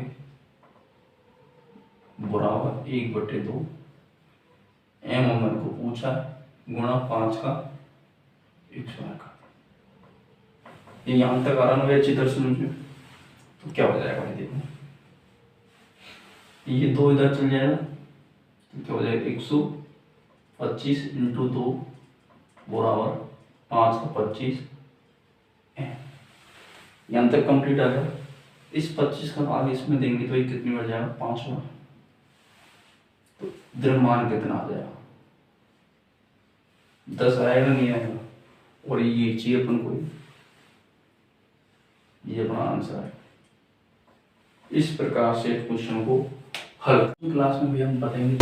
बराबर 1/2 एम हमने को पूछा गुणा 5 का 1/r का। ये यहां तक आ रहा ना अच्छी तरह से मुझे, तो क्या हो जाएगा देखो, ये 2 इधर चल जाएगा तो क्या हो जाएगा 125 × 2 बराबर 5 का 25। यहां तक कंप्लीट आ गया। इस 25 का आगे इसमें देंगे तो ये कितनी बढ़ जाएगा 5 बार, तो द्रव्यमान कितना आ जाएगा 10 आएगा नहीं आएगा, और ये चाहिए अपन को, ये अपना आंसर है। इस प्रकार से क्वेश्चन को हल क्लास में भी हम बताएंगे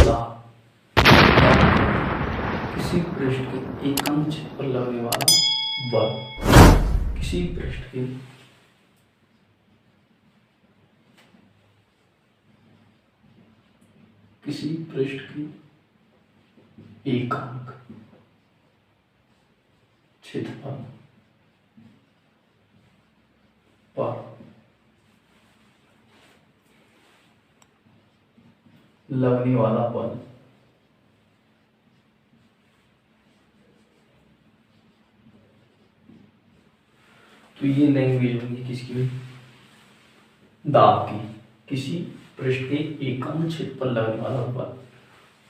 किसी पृष्ठ के एकांक क्षेत्र पर लगने वाला बल, किसी पृष्ठ के एकांक क्षेत्रफल पर लगने वाला बल। तो ये लैंग्वेज होगी किसकी, दाब की। किसी पृष्ठ के एकांक क्षेत्र पर लगने वाला बल,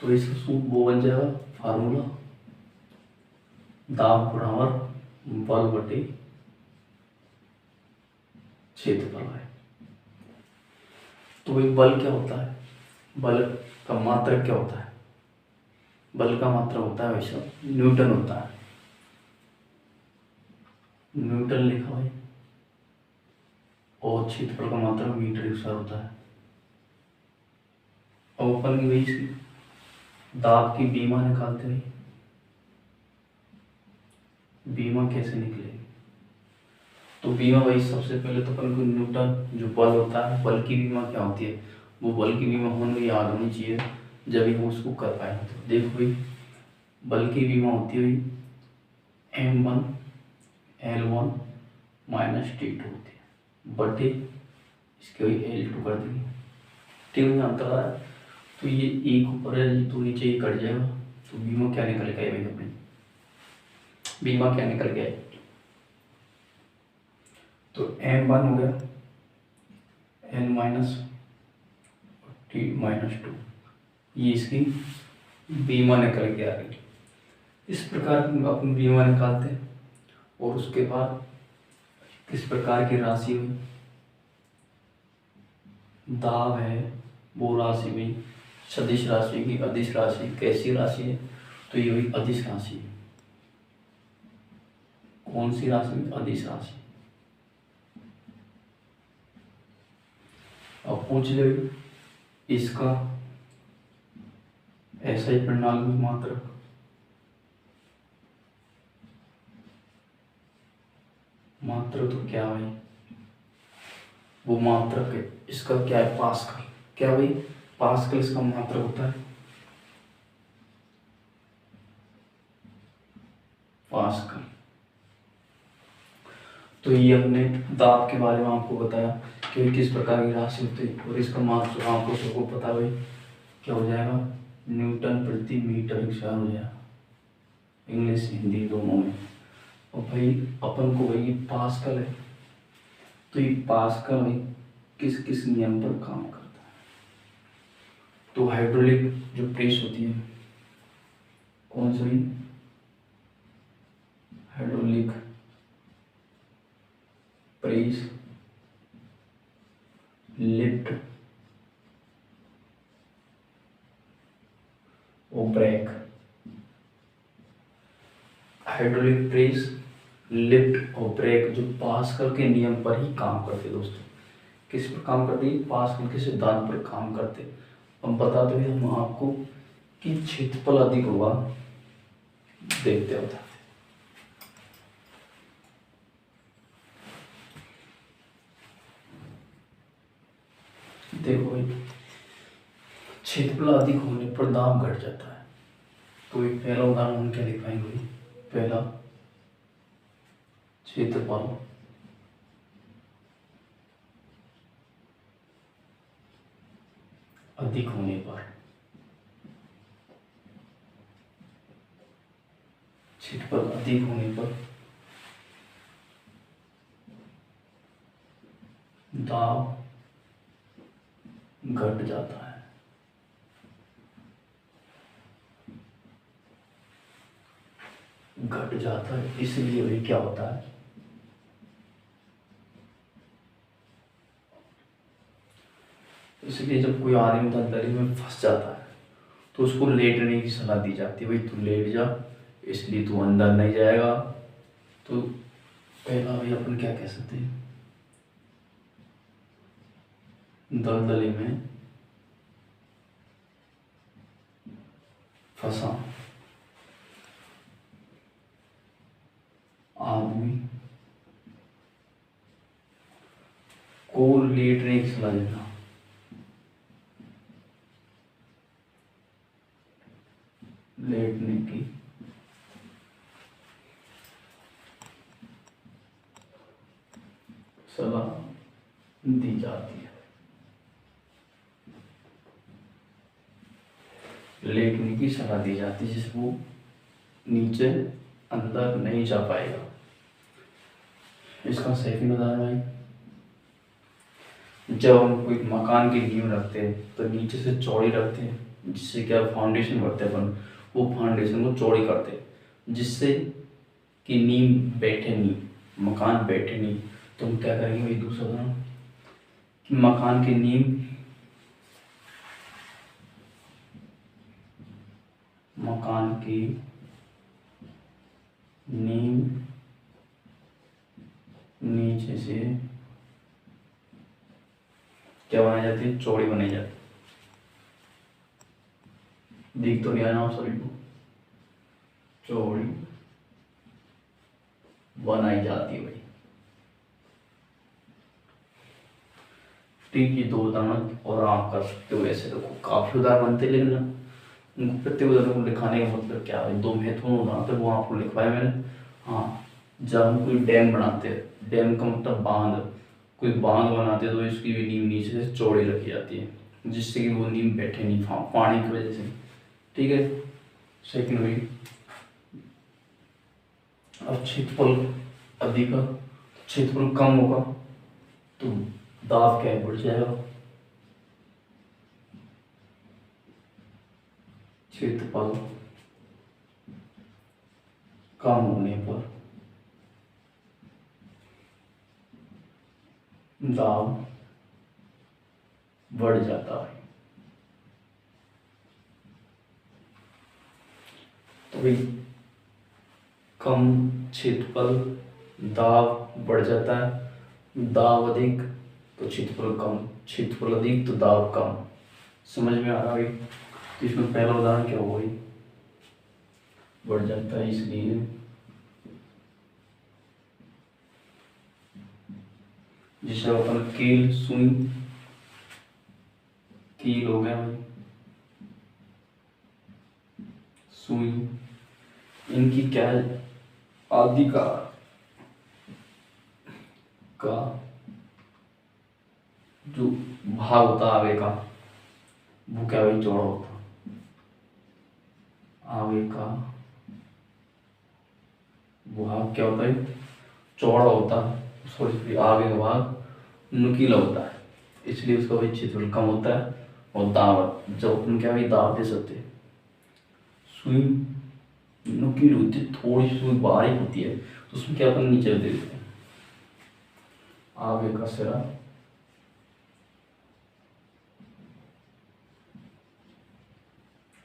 तो इसका सूत्र वो बन जाएगा फार्मूला, दाब बराबर बल बटे क्षेत्रफल है। तो एक बल क्या होता है, बल का मात्रक क्या होता है, बल का मात्रक होता है वैसा न्यूटन होता है, न्यूटन लिखा है, और क्षेत्रफल का मात्रक मीटर अनुसार होता है। अब अपन की वही दाब की बीमा निकालते हैं, बीमा कैसे निकलेगी, तो बीमा वही सबसे पहले तो अपन को न्यूटन जो बल होता है, बल की बीमा क्या होती है, वो बल की बीमा होने याद होनी चाहिए जब हम उसको कर पाएंगे। तो देखो भाई बल की बीमा होती है m1 L1 माइनस T2 होती है बटे इसके वही L2 कर देंगे। ठीक है, अंतर आ रहा है। तो ये एक ऊपर है तो नीचे ही कट जाएगा, तो बीमा क्या निकल गया भाई अपने, बीमा क्या निकल गया, तो m1 हो गया n माइनस t माइनस 2, ये इसकी बीमा निकल के आ रही। इस प्रकार अपन बीमा निकालते हैं। और उसके बाद किस प्रकार की राशि हुई, दाब है वो राशि हुई सदिश राशि की अदिश राशि। कैसी राशि है, तो ये हुई अदिश राशि। कौन सी राशि, अदिश राशि। अब पूछ ले इसका ऐसा ही प्रणाली में मात्रक, मात्रक तो क्या भाई, वो मात्रक है इसका क्या है, पास्कल। क्या भाई, पास्कल इसका मात्रक होता है, पास्कल। तो ये हमने दाब के बारे में आपको बताया कि किस प्रकार की राशि होती है, और इसका मात्रक आपको सबको पता भाई क्या हो जाएगा, न्यूटन प्रति मीटर स्क्वायर हो जाएगा, इंग्लिश हिंदी दोनों में। और भाई अपन को भाई पास्कल है, तो ये पास्कल भाई किस किस नियम पर काम करता है, तो हाइड्रोलिक जो प्रेस होती है, कौन सी, हाइड्रोलिक प्रेस, लिफ्ट और ब्रेक। हाइड्रोलिक प्रेस, लिफ्ट और ब्रेक जो पास्कल के नियम पर ही काम करते दोस्तों। किस पर काम करते हैं, पास्कल के सिद्धांत पर काम करते। हम बताते हैं हम आपको कि क्षेत्रफल अधिक होगा, देखते होता है। देखो भाई, क्षेत्रफल अधिक होने पर दाब घट जाता है। तो एक पहला उदाहरण हम क्या लिखवाएंगे, पहला क्षेत्रफल अधिक होने पर, क्षेत्रफल अधिक होने पर दाब घट जाता है। घट जाता है इसलिए वही क्या होता है, इसलिए जब कोई आदमी दलदली में फंस जाता है तो उसको लेटने की सलाह दी जाती है, भाई तू लेट जा, इसलिए तू अंदर नहीं जाएगा। तो पहला भाई अपन क्या कह सकते हैं, दलदली में फंसा आदमी को लेटने की सलाह देना, लेटने की सलाह दी जाती है, लेटने की सलाह दी जाती है जिससे वो नीचे अंदर नहीं जा पाएगा। इसका सेकंड उदाहरण भाई, जब हम कोई मकान की नींव रखते हैं तो नीचे से चौड़ी रखते हैं, जिससे क्या फाउंडेशन करते हैं अपन, वो फाउंडेशन को चौड़ी करते हैं जिससे कि नींव बैठे नहीं, मकान बैठे नहीं। तो हम क्या करेंगे भाई, दूसरा उदाहरण कि मकान की नींव, मकान की नींव नीचे से क्या बनाई जाती है, चौड़ी बनाई जाती है। दिख तो नहीं आया सभी को, चौड़ी बनाई जाती है भाई। ठीक, ये दो उदाहरण और आप कर सकते हो। ऐसे तो काफी उदाहरण बनते, लेकिन उनको प्रत्येक उदाहरण को लिखाने का मतलब क्या है, दो महत्वपूर्ण उदाहरण थे वो आपको लिखवाए मैंने। हाँ, जब हम कोई डैम बनाते हैं, डैम का मतलब बांध, कोई बांध बनाते हैं तो इसकी भी नींव नीचे से चौड़ी रखी जाती है जिससे कि वो नींव बैठे नहीं पानी की वजह से। ठीक है, सेकंड हुई, अब क्षेत्रफल अधिक, क्षेत्रफल कम होगा तो दाब क्या है, बढ़ जाएगा। क्षेत्रफल कम होने पर दाब बढ़ जाता है। तो भाई कम क्षेत्रफल दाब बढ़ जाता है, दाब अधिक तो क्षेत्रफल कम, क्षेत्रफल अधिक तो दाब कम। समझ में आ रहा है? तो इसमें पहला उदाहरण क्या होगा, बढ़ जाता है इसलिए जिसे अपन कील सुई, कील हो गया भाई, सुई, इनकी क्या है, आदि का जो भाग होता है आगे का, वो क्या भाई, चौड़ा होता है। आगे का भाग क्या होता है, चौड़ा होता है। सॉरी, आगे का भाग नुकीला होता है, इसलिए उसका भाई क्षेत्रफल कम होता है। और दाब, जब अपन क्या भाई दाब दे सकते हैं, सुई नुकीली होती है, थोड़ी सी सुई बारीक होती है, तो उसमें क्या अपन नीचे दे देते हैं, आगे का सिरा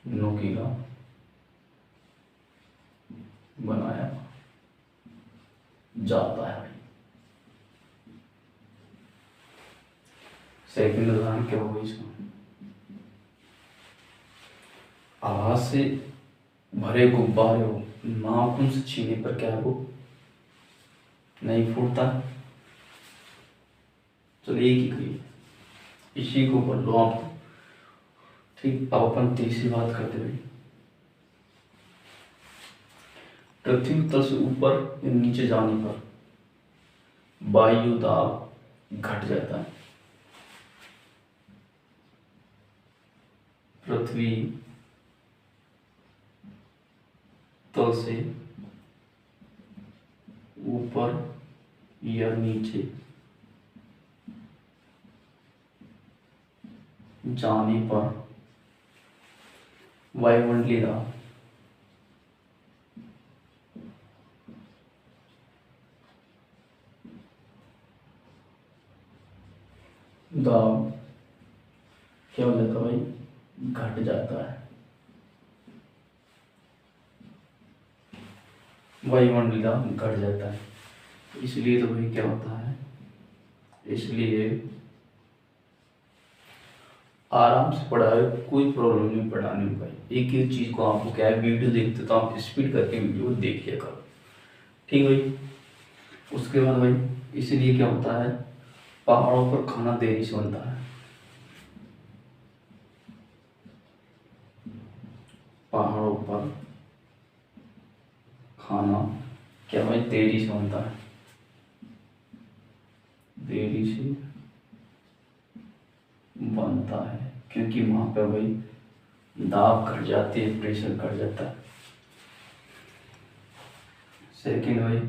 नुकीला बनाया जाता है। सेकंड उदाहरण क्या होगा इसका, आवाज से भरे गुब्बारे हो, नाखून से छीने पर क्या है, वो नहीं फूटता। चलो एक ही कहिए, इसी को बोल लो आप। ठीक, अब अपन तीसरी बात करते हुए, पृथ्वी तल से ऊपर या नीचे जाने पर वायु दाब घट जाता है। पृथ्वी तल से ऊपर या नीचे जाने पर वायुमंडलीय दाब क्या हो जाता है भाई, घट जाता है। वायुमंडलीय दाब घट जाता है, इसलिए तो भाई क्या होता है, इसलिए आराम से पढ़ाए, कोई प्रॉब्लम नहीं पढ़ाने में भाई। एक एक चीज को आपको क्या है, वीडियो देखते तो आप स्पीड करके वीडियो देख लिया करो, ठीक भाई। उसके बाद भाई इसलिए क्या होता है, पहाड़ों पर खाना देरी से बनता है। पहाड़ों पर खाना क्या भाई देरी से बनता है, देरी से बनता है, क्योंकि वहां पर भाई दाब घट जाती है, प्रेशर घट जाता है। सेकंड भाई,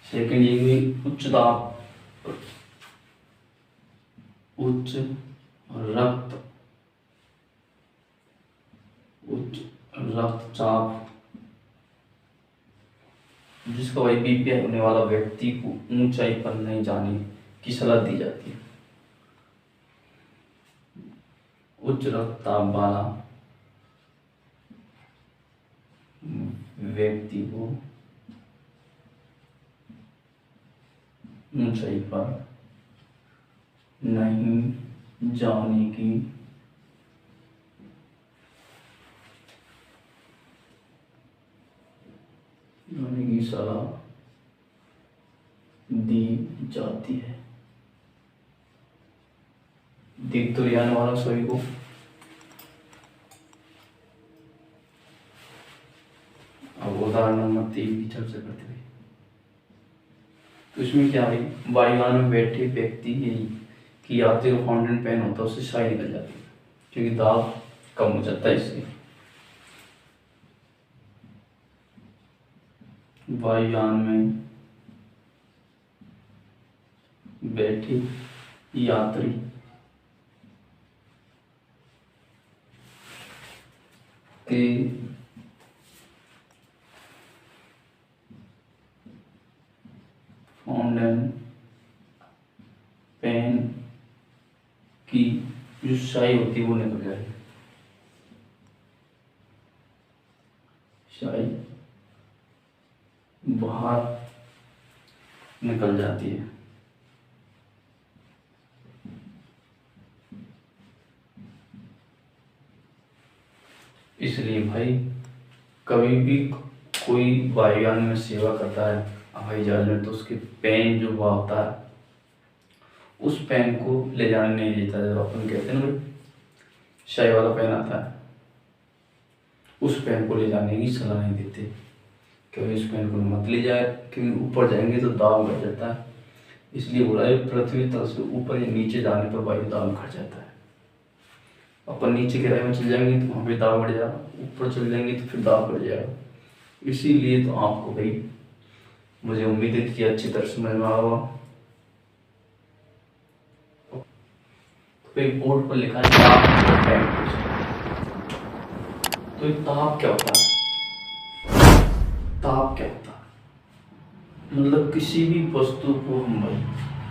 सेकंड ये भी उच्च दाब, उच्च रक्त, उच्च रक्तचाप, जिसका भाई बीपी होने वाला व्यक्ति को ऊंचाई पर नहीं जाने की सलाह दी जाती है। उच्च रक्तचाप वाला व्यक्ति को ऊंचाई पर नहीं जाने की सलाह दी जाती है। दिख तो आने वाला सभी को। अब उदाहरण नंबर 3 की चर्चा करते हुए, तो इसमें क्या है, वायुयान में बैठे व्यक्ति की यात्री को फाउंटेन पेन होता है, उससे स्याही निकल जाती है, क्योंकि दाब कम हो जाता है। इसलिए वायुयान में बैठे यात्री के फाउंटेन पेन की जो स्याही होती है वो निकल जाएगी, स्याही बाहर निकल जाती है। इसलिए भाई कभी भी कोई वायुयान में सेवा करता है हवाई जहाज में, तो उसके पेन जो हुआ होता है उस पेन को ले जाने नहीं देता। जब अपन कहते हैं ना भाई स्याही वाला पेन आता है, उस पेन को ले जाने की सलाह नहीं देते, क्योंकि उस पेन को मत ले जाए, क्योंकि ऊपर जाएंगे तो दाब घट जाता है। इसलिए बोला है पृथ्वी तल से ऊपर या नीचे जाने पर वायु दाब घट जाता है। अपन नीचे गहराई में चल जाएंगे तो वहाँ पे दाब बढ़ जाएगा, ऊपर चल जाएंगे तो फिर दाब बढ़ जाएगा। इसीलिए तो आपको भाई मुझे उम्मीद है कि अच्छी तरह समझ में आएगा। तो एक बोर्ड पर लिखा है ताप। तो ये ताप क्या होता है? ताप क्या होता है? मतलब किसी भी वस्तु को हम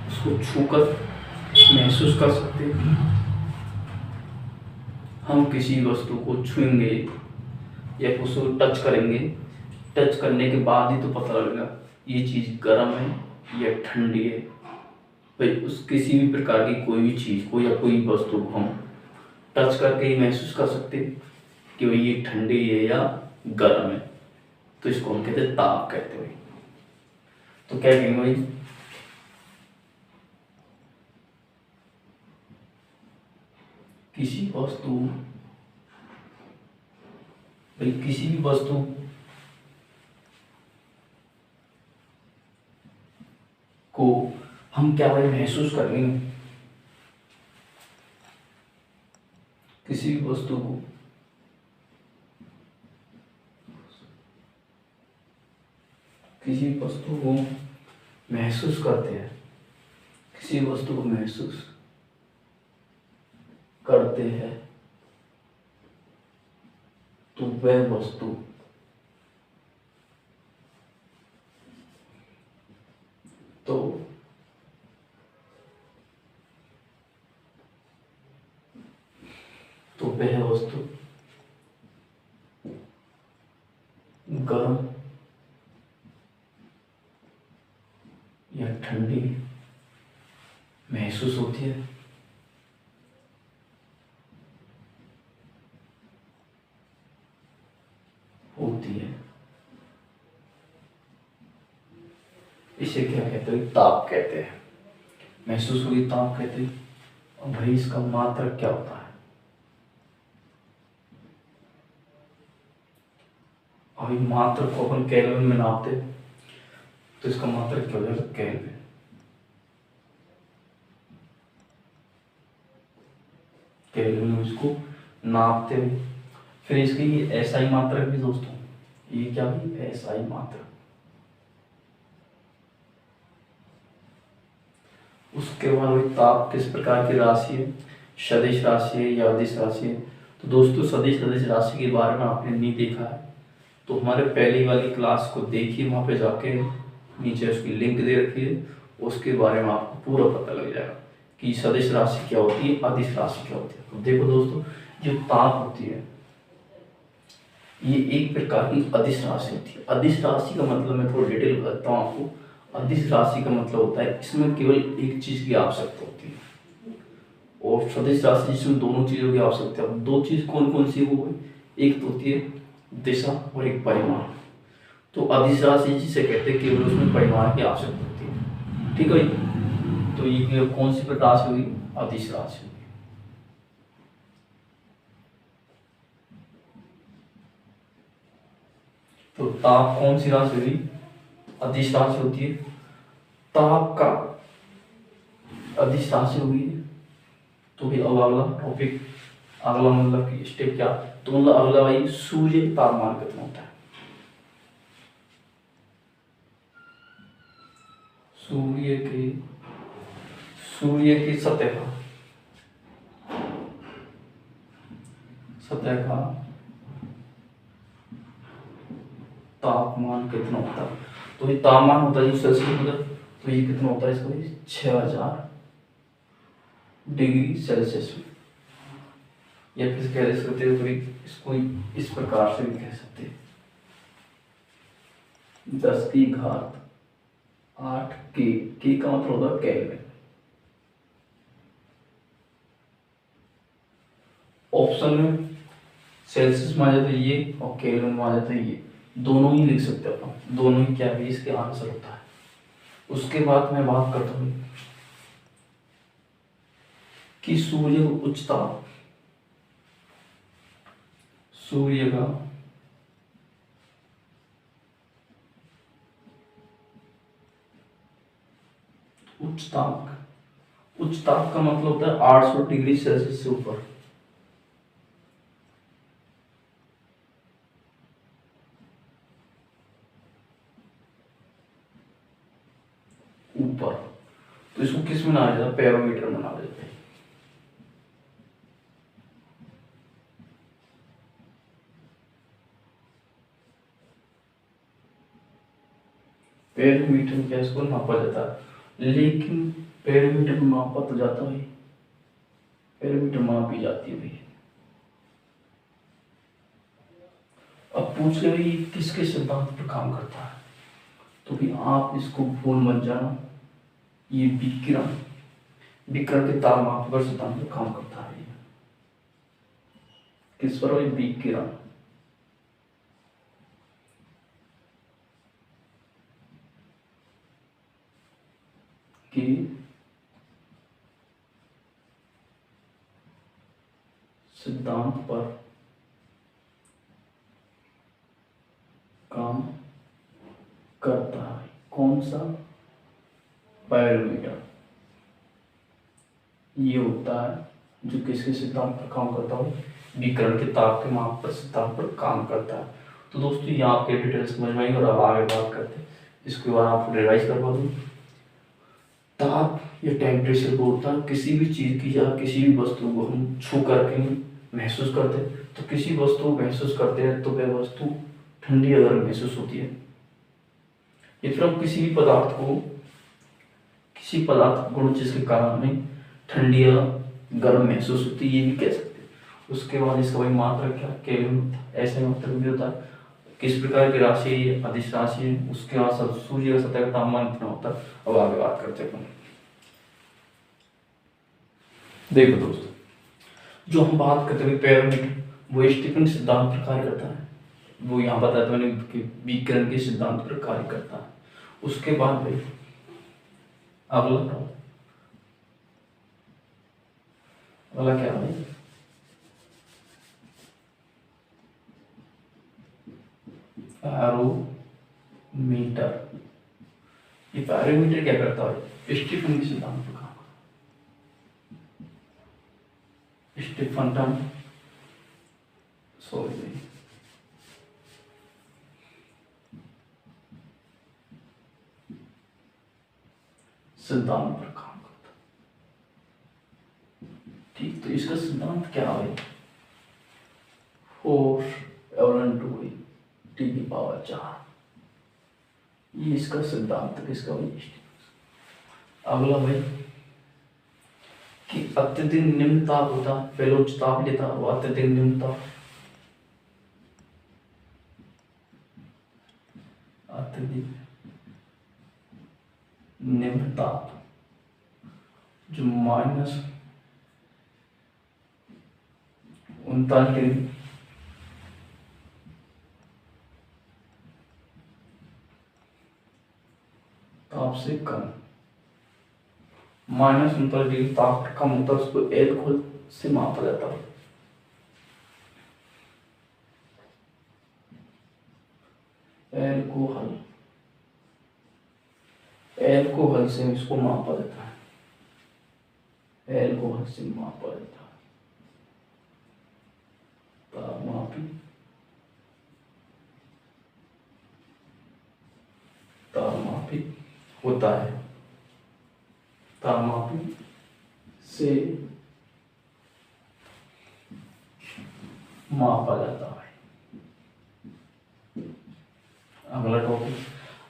उसको छूकर महसूस कर सकते हैं। हम किसी वस्तु को छुएंगे या उसको टच करेंगे, टच करने के बाद ही तो पता लगेगा ये चीज़ गर्म है या ठंडी है। भाई उस किसी भी प्रकार की कोई भी चीज़ को या कोई वस्तु को हम टच करके ही महसूस कर सकते हैं कि भाई ये ठंडी है या गर्म है। तो इसको हम कहते हैं ताप कहते हैं। तो क्या कहेंगे भाई? किसी वस्तु भाई किसी भी वस्तु को हम क्या भाई महसूस करेंगे? किसी भी वस्तु को महसूस करते हैं, किसी वस्तु को महसूस करते हैं तो वह वस्तु तो वह वस्तु गर्म या ठंडी महसूस होती है। इसे क्या कहते हैं? ताप कहते हैं। महसूस हुई ताप कहते हैं। और भाई इसका मात्रक क्या होता है? अभी मात्रक को अपन केल्विन में नापते, तो इसका मात्रक क्या हो जाएगा? केल्विन। केल्विन में इसको नापते हैं। फिर इसकी ये एसआई मात्रक भी दोस्तों, ये क्या भी? एसआई मात्रक। उसके बाद वही ताप किस प्रकार की राशि है? सदिश राशि है या अदिश राशि है? तो दोस्तों सदिश अदिश राशि के बारे में आपने नहीं देखा है तो हमारे पहली वाली क्लास को देखिए, वहाँ पे जाके नीचे उसकी लिंक दे रखी है, उसके बारे में आपको पूरा पता लग जाएगा कि सदिश राशि क्या होती है, अदिश राशि क्या होती है। तो देखो दोस्तों, जो ताप होती है ये एक प्रकार की अदिश राशि होती है। अदिश राशि का मतलब मैं थोड़ा डिटेल बताता हूँ आपको। अदिश राशि का मतलब होता है इसमें केवल एक चीज की आवश्यकता होती है, और सदिश राशि जिसमें दोनों चीजों की आवश्यकता है। दो चीज कौन कौन सी? वो एक तो होती है दिशा और एक परिमाण। तो अदिश राशि जिसे कहते हैं केवल उसमें परिमाण की आवश्यकता होती है। ठीक है, तो ये कौन सी राशि हुई? अदिश राशि। तो ताप कौन सी राशि हुई? अदिश राशि होती है। ताप का अदिश राशि हुई है। तो भी अब अगला टॉपिक, अगला मतलब कि स्टेप क्या? तो मतलब अगला भाई सूर्य का तापमान कितना होता है? सूर्य के सूर्य की सतह का तापमान कितना होता है? तो ये तापमान होता है जो सेल्सियस में, तो ये कितना होता है इसका? 6000 डिग्री सेल्सियस में। या फिर कह सकते हैं तो इसको इस प्रकार से भी कह सकते हैं, 10⁸ के का मतलब होता है केल्विन। ऑप्शन में सेल्सियस में आ जाता है ये और केल्विन में आ जाता है ये, दोनों ही लिख सकते हैं अपन, दोनों ही क्या भी इसके आंसर होता है। उसके बाद मैं बात करता हूँ कि सूर्य का उच्च ताप, सूर्य का उच्च ताप का मतलब होता है 800 डिग्री सेल्सियस से ऊपर। तो इसको किस में नापा जाता है? बैरोमीटर में नापा जाता है। बैरोमीटर में क्या इसको नापा जाता है, लेकिन बैरोमीटर में मापा तो जाता है, बैरोमीटर मापी जाती है भाई। अब पूछ ले भाई किसके सिद्धांत पर काम करता है, तो भी आप इसको भूल मत जाना, ये विकिरण के तापमान पर सिद्धांत पर काम करता है। किस पर? विकिरण के सिद्धांत पर काम करता है। कौन सा? बैरोमीटर। ये होता है जो किसके सिद्धांत पर काम करता है? विकिरण के ताप के माप पर सिद्धांत पर काम करता है। तो दोस्तों ये आपके डिटेल्स समझ में आई, और अब आगे बात करते हैं इसके बाद आपको रिवाइज करवा दूँ। ताप या टेम्परेचर को होता है किसी भी चीज की या किसी भी वस्तु को हम छू करके महसूस करते हैं, तो किसी वस्तु को महसूस करते हैं तो वह वस्तु ठंडी या गर्म महसूस होती है। या फिर हम किसी भी पदार्थ को, किसी पदार्थ गुण जिसके कारण हमें ठंडी या गर्म महसूस होती है, ये भी कह सकते हैं। उसके बाद इसका वही मात्रक क्या? केल्विन। ऐसे मात्रक भी होता है, किस प्रकार की राशि है? अदिश राशि है। उसके बाद सूर्य का सतह का तापमान कितना होता है। अब आगे बात करते हैं। देखो दोस्तों, जो हम बात करते हैं बैरोमीटर, वो स्टीफन सिद्धांत पर कार्य करता है। वो यहाँ बताया था मैंने कि विकिरण के सिद्धांत पर कार्य करता है। उसके बाद भाई अगला क्या है? बैरोमीटर। ये बैरोमीटर क्या करता है? स्टीफन के सिद्धांत पर काम, स्टीफन सिद्धांत पर काम करता। ठीक, तो इसका सिद्धांत क्या है? 4 ये इसका सिद्धांत किसका भाई? अगला भाई कि अत्यधिक निम्न ताप होता है, पहले उच्च ताप लेता है, वो अत्यधिक निम्न ताप, अत्यधिक निम्न ताप जो -39 डिग्री ताप से कम, -39 डिग्री ताप कम होता है, उसको एल्कोहल से मापा जाता है। एल्कोहल से इसको मापा जाता है, एल्कोहल से मापा जाता है। तापमापी होता है, तापमापी से मापा जाता है। अगला टॉपिक,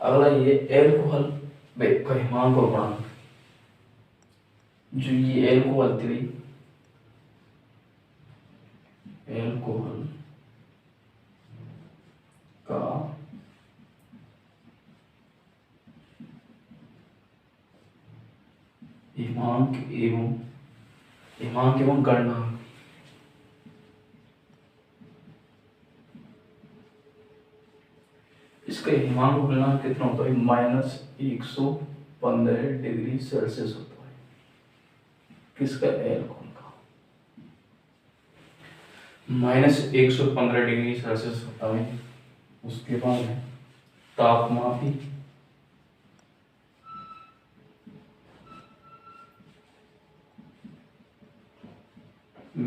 अगला ये एल्कोहल का हिमांक और गुणांक। जो ये एल्कोहल थी, एल्कोहल का हिमांक एवं गणनांक। इसका हिमांक गुणांक कितना होता है? -115 डिग्री सेल्सियस होता है। किसका? एल्कोहल का -115 डिग्री सेल्सियस होता है। उसके बाद है तापमापी,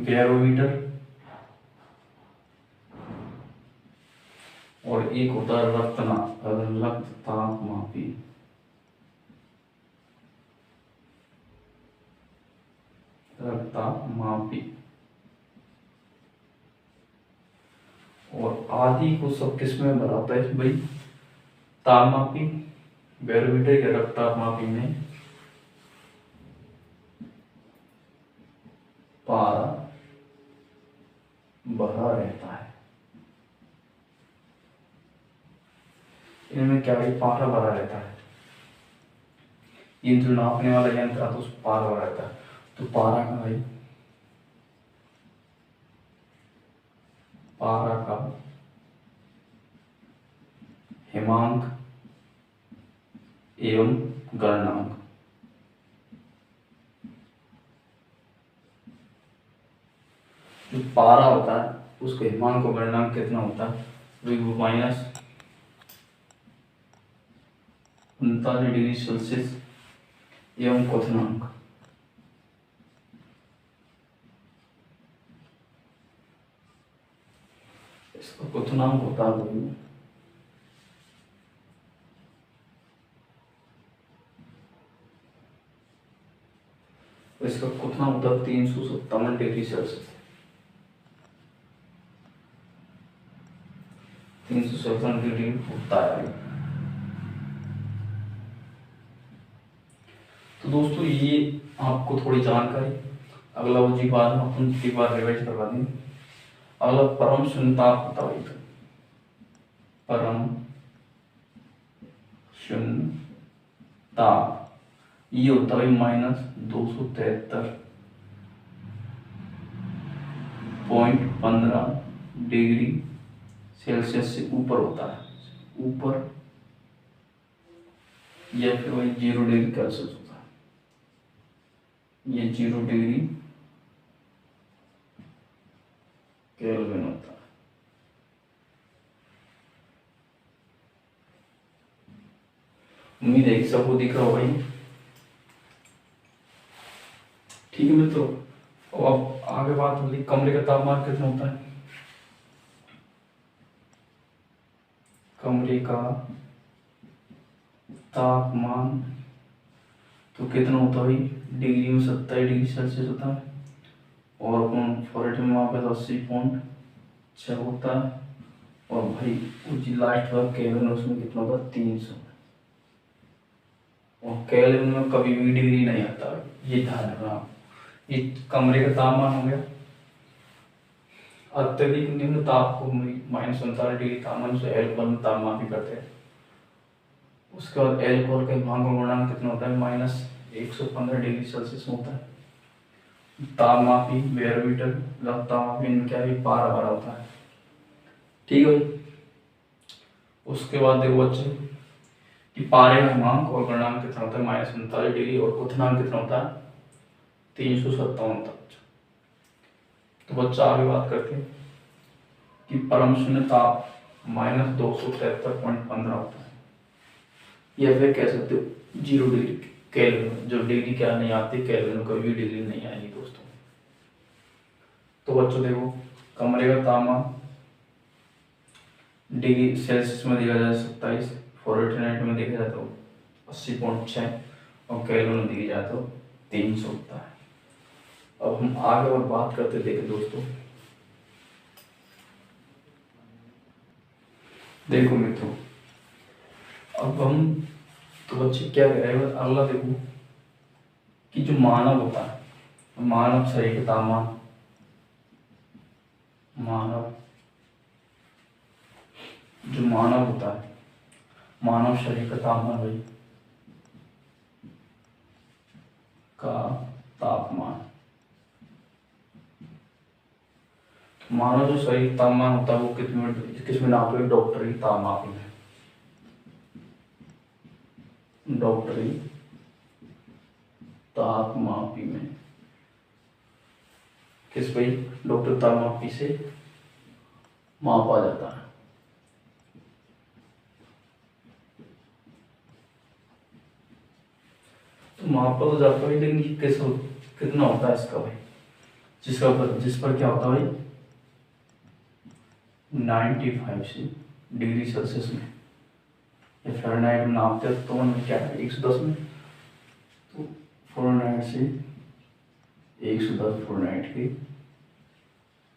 बैरोमीटर, और एक होता है रक्त तापमापी। रक्ततापमापी और आदि को सब किस में भरा होता है भाई? तापमापी, बैरोमीटर या रक्ततापमापी में पारा भरा रहता है। इनमें क्या है? पारा भरा रहता है। ये जो नापने वाला यंत्र आता है उस पारा भरा रहता है। तो पारा का भाई, पारा का हिमांक एवं गणनांक। जो पारा होता है उसके हिमांक और गणनांक कितना होता है? -39 डिग्री सेल्सियस एवं क्वथनांक। इसका क्वथनांक होता है इसका क्वथनांक होता है 357 डिग्री सेल्सियस। 357 डिग्री होता है। तो दोस्तों ये आपको थोड़ी जानकारी, अगला वो जी बात में अपन एक बार रिवाइज करवा देंगे। अगला परम शून्य ताप होता है। परम शून्य ताप ये होता है -273.15 डिग्री सेल्सियस से ऊपर होता है। ऊपर या फिर वही 0 डिग्री सेल्सियस होता है। ये 0 डिग्री केल्विन होता है। उम्मीद है कि सबको दिख रहा होगा ये। ठीक है मित्रों, अब आगे बात होगी कमरे का तापमान कितना होता है। कमरे का तापमान तो कितना होता है? डिग्री में 27 डिग्री सेल्सियस होता है और फॉरेट में वहाँ पे 80.6 होता है। और भाई जी लास्ट वर्क केल्विन उसमें कितना होता है? 300। और केल्विन में कभी भी डिग्री नहीं आता, ये ध्यान रखना। ये कमरे का तापमान हो गया। अत्यधिक निम्न ताप को -39 डिग्री तापमान से एल्कोहल में तापमापी करते हैं। उसके बाद एल्कोहल का हिमांक गुणांक कितना होता है? -115 डिग्री सेल्सियस होता है। तापमापी, बैरोमीटर, रक्ततापमापी, इनमें क्या भी पारा भरा होता है। ठीक है। उसके बाद देखो बच्चे कि पारे का हिमांक और गणनांक कितना होता है? -39 डिग्री और क्वथनांक कितना होता है? 357 तक। तो बच्चा आगे बात करते हैं कि परम शून्य ताप -273.15 होता है, या फिर कह सकते हो 0 डिग्री केल्विन। जो डिग्री क्या नहीं आती केल्विन में, कभी भी डिग्री नहीं आएगी दोस्तों। तो बच्चों देखो कमरे का तापमान डिग्री सेल्सियस में देखा जाए 27, फॉरेनहाइट में देखा जाए तो 80.6 और केल्विन में देखा जाए तो 300 होता है। अब हम आगे और बात करते देखें दोस्तों। देखो मित्रों, अब हम तो बच्चे क्या कह रहे हैं, अगला देखो कि जो मानव होता है, मानव शरीर का तापमान, जो मानव होता है, मानव शरीर का तापमान भाई का तापमान, मानव जो शरीर तापमान होता है वो किसमें नापे, डॉक्टरी तापमापी में, डॉक्टरी तापमापी में। किस भाई, डॉक्टर तापमापी से मापा जाता है। तो मापा तो जाता है, लेकिन कितना होता है इसका भाई, जिस पर क्या होता है भाई 95 से डिग्री सेल्सियस में, या फ़ारेनहाइट में नापते हैं तो उनमें क्या है 110 में, तो फ़ारेनहाइट से 110 फ़ारेनहाइट के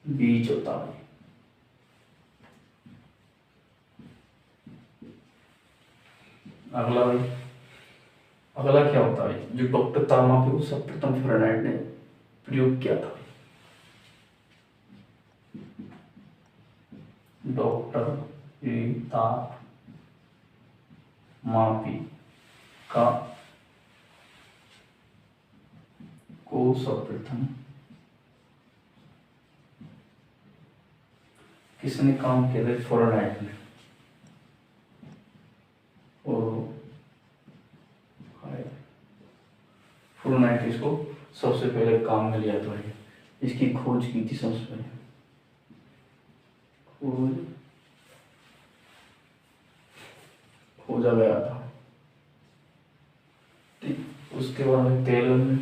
बीच होता है। अगला भाई, अगला क्या होता है, जो डॉक्टर तापमापी को सर्वप्रथम फ़ारेनहाइट ने प्रयोग किया था, डॉक्टर तापमापी का को सर्वप्रथम किसने काम किया था, फ़ारेनहाइट में, और फ़ारेनहाइट इसको सबसे पहले काम में लिया था, इसकी खोज की थी सबसे पहले, खोजा गया था। उसके बाद में केल्विन में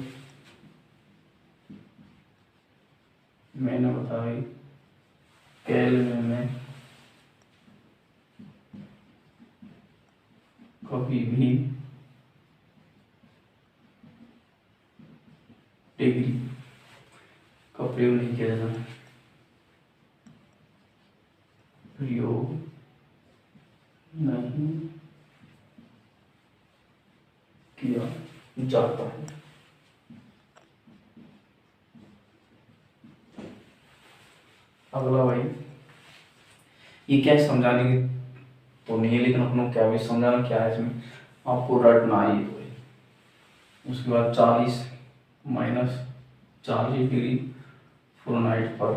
मैंने बताया, केल्विन में कभी भी डिग्री का प्रयोग नहीं किया जाता, प्रयोग नहीं किया जाता है। अगला भाई, ये क्या समझाने की तो नहीं है, लेकिन अपनों क्या भी समझाना क्या है इसमें, आपको रटना ही तो। उसके बाद 40 माइनस 40 डिग्री फ़ारेनहाइट पर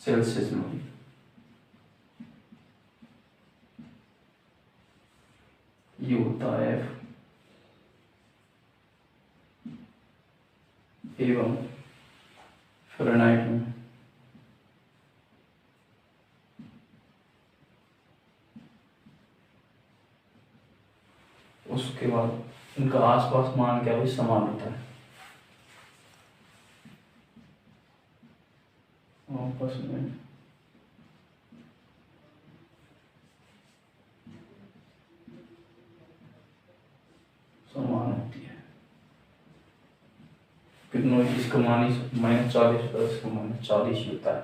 सेल्सियस में ये होता है एवं फ़ारेनहाइट में उसके बाद इनका आसपास मान क्या भी समान होता है, आपस में समान होती है। कितना इसका मान -40 होता है, इसका मान 40 ही होता है।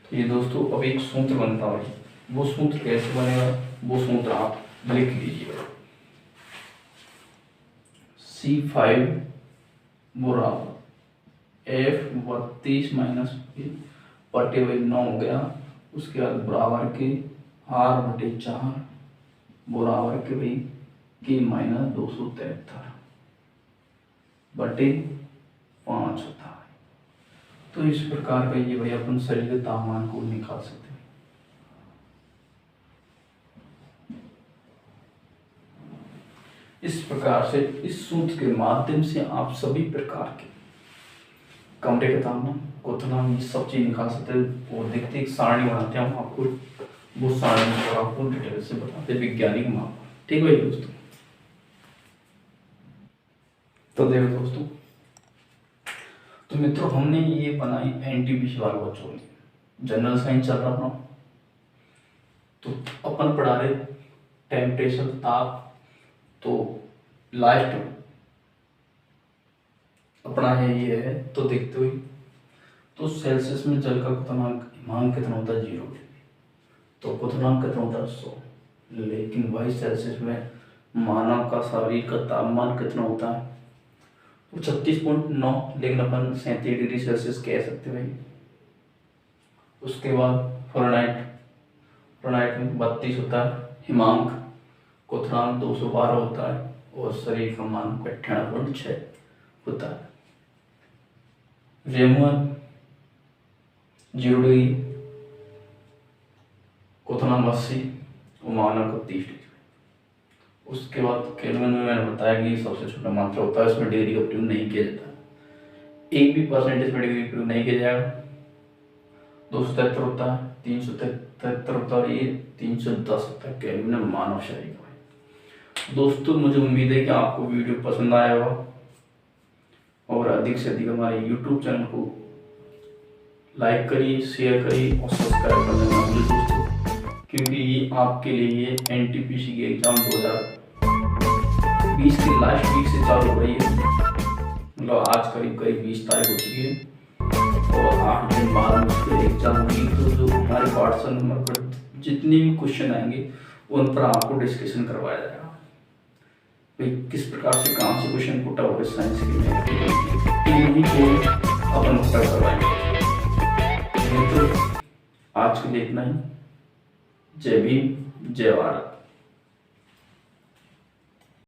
तो ये दोस्तों अब एक सूत्र बनता है, वो सूत्र कैसे बनेगा, वो सूत्र आप लिख लीजिए। C5 बराबर F32 माइनस बटे 9 हो गया। उसके बाद बराबर के R/4 बराबर के भाई के -273 बटे 5 होता है। तो इस प्रकार का ये भाई अपन शरीर के तापमान को निकाल सकते हैं। इस प्रकार से इस सूत्र के माध्यम से आप सभी प्रकार के कमरे के तापमान क्वथनांक ये सब चीज निकाल सकते हैं। और देखते एक सारणी बनाते हैं हम आपको, वो सारणी और आपको डिटेल से बताते हैं वैज्ञानिक माप। ठीक है दोस्तों, तो देखो दोस्तों, तो मित्रों हमने ये बनाई एनटीपीसी वाले बच्चों की, जनरल साइंस चल रहा था, तो अपन पढ़ा रहे टेम्परेचर ताप, तो लास्ट अपना है ये है, तो देखते हुए तो सेल्सियस में जल का क्वथनांक हिमांक कितना होता है 0 डिग्री, तो क्वथनांक कितना होता है 100। लेकिन वही सेल्सियस में मानव का शरीर का तापमान कितना होता है, वो 36.9, लेकिन अपन 37 डिग्री सेल्सियस कह सकते हैं भाई। उसके बाद फ़ारेनहाइट, फ़ारेनहाइट में 32 होता है हिमांक, क्वथनांक 212 होता है और शरीर का मान 98.6 होता है। रेमन 0 डिग्री, क्वथनांक 80 और मानव का 30 डिग्री। उसके बाद केल्विन में मैंने बताया कि सबसे छोटा मात्रा होता है, इसमें डिग्री का प्रयोग नहीं किया जाता, एक भी परसेंटेज में डिग्री प्रयोग नहीं किया जाएगा। 273 होता है, 373 होता है और ये 310 होता है केल्विन में मानव शरीर का। दोस्तों मुझे उम्मीद है कि आपको वीडियो पसंद आया होगा और अधिक से अधिक हमारे YouTube चैनल को लाइक करिए, शेयर करिए और सब्सक्राइब करना ना भूलिए दोस्तों, क्योंकि ये आपके लिए ये NTPC के एग्ज़ाम 2020 के लास्ट वीक से चालू हो रही है। मतलब आज करीब 20 तारीख हो चुकी है और 8 दिन बाद उसके एग्ज़ाम होगी। तो जो हमारे व्हाट्सएप नंबर पर जितने भी क्वेश्चन आएंगे उन पर आपको डिस्कशन करवाया जाएगा, भाई किस प्रकार से कहाँ से क्वेश्चन पुट हो रहे साइंस के में को अपन पुट करवाएंगे। तो आज के लिए इतना ही। जय भीम, जय भारत।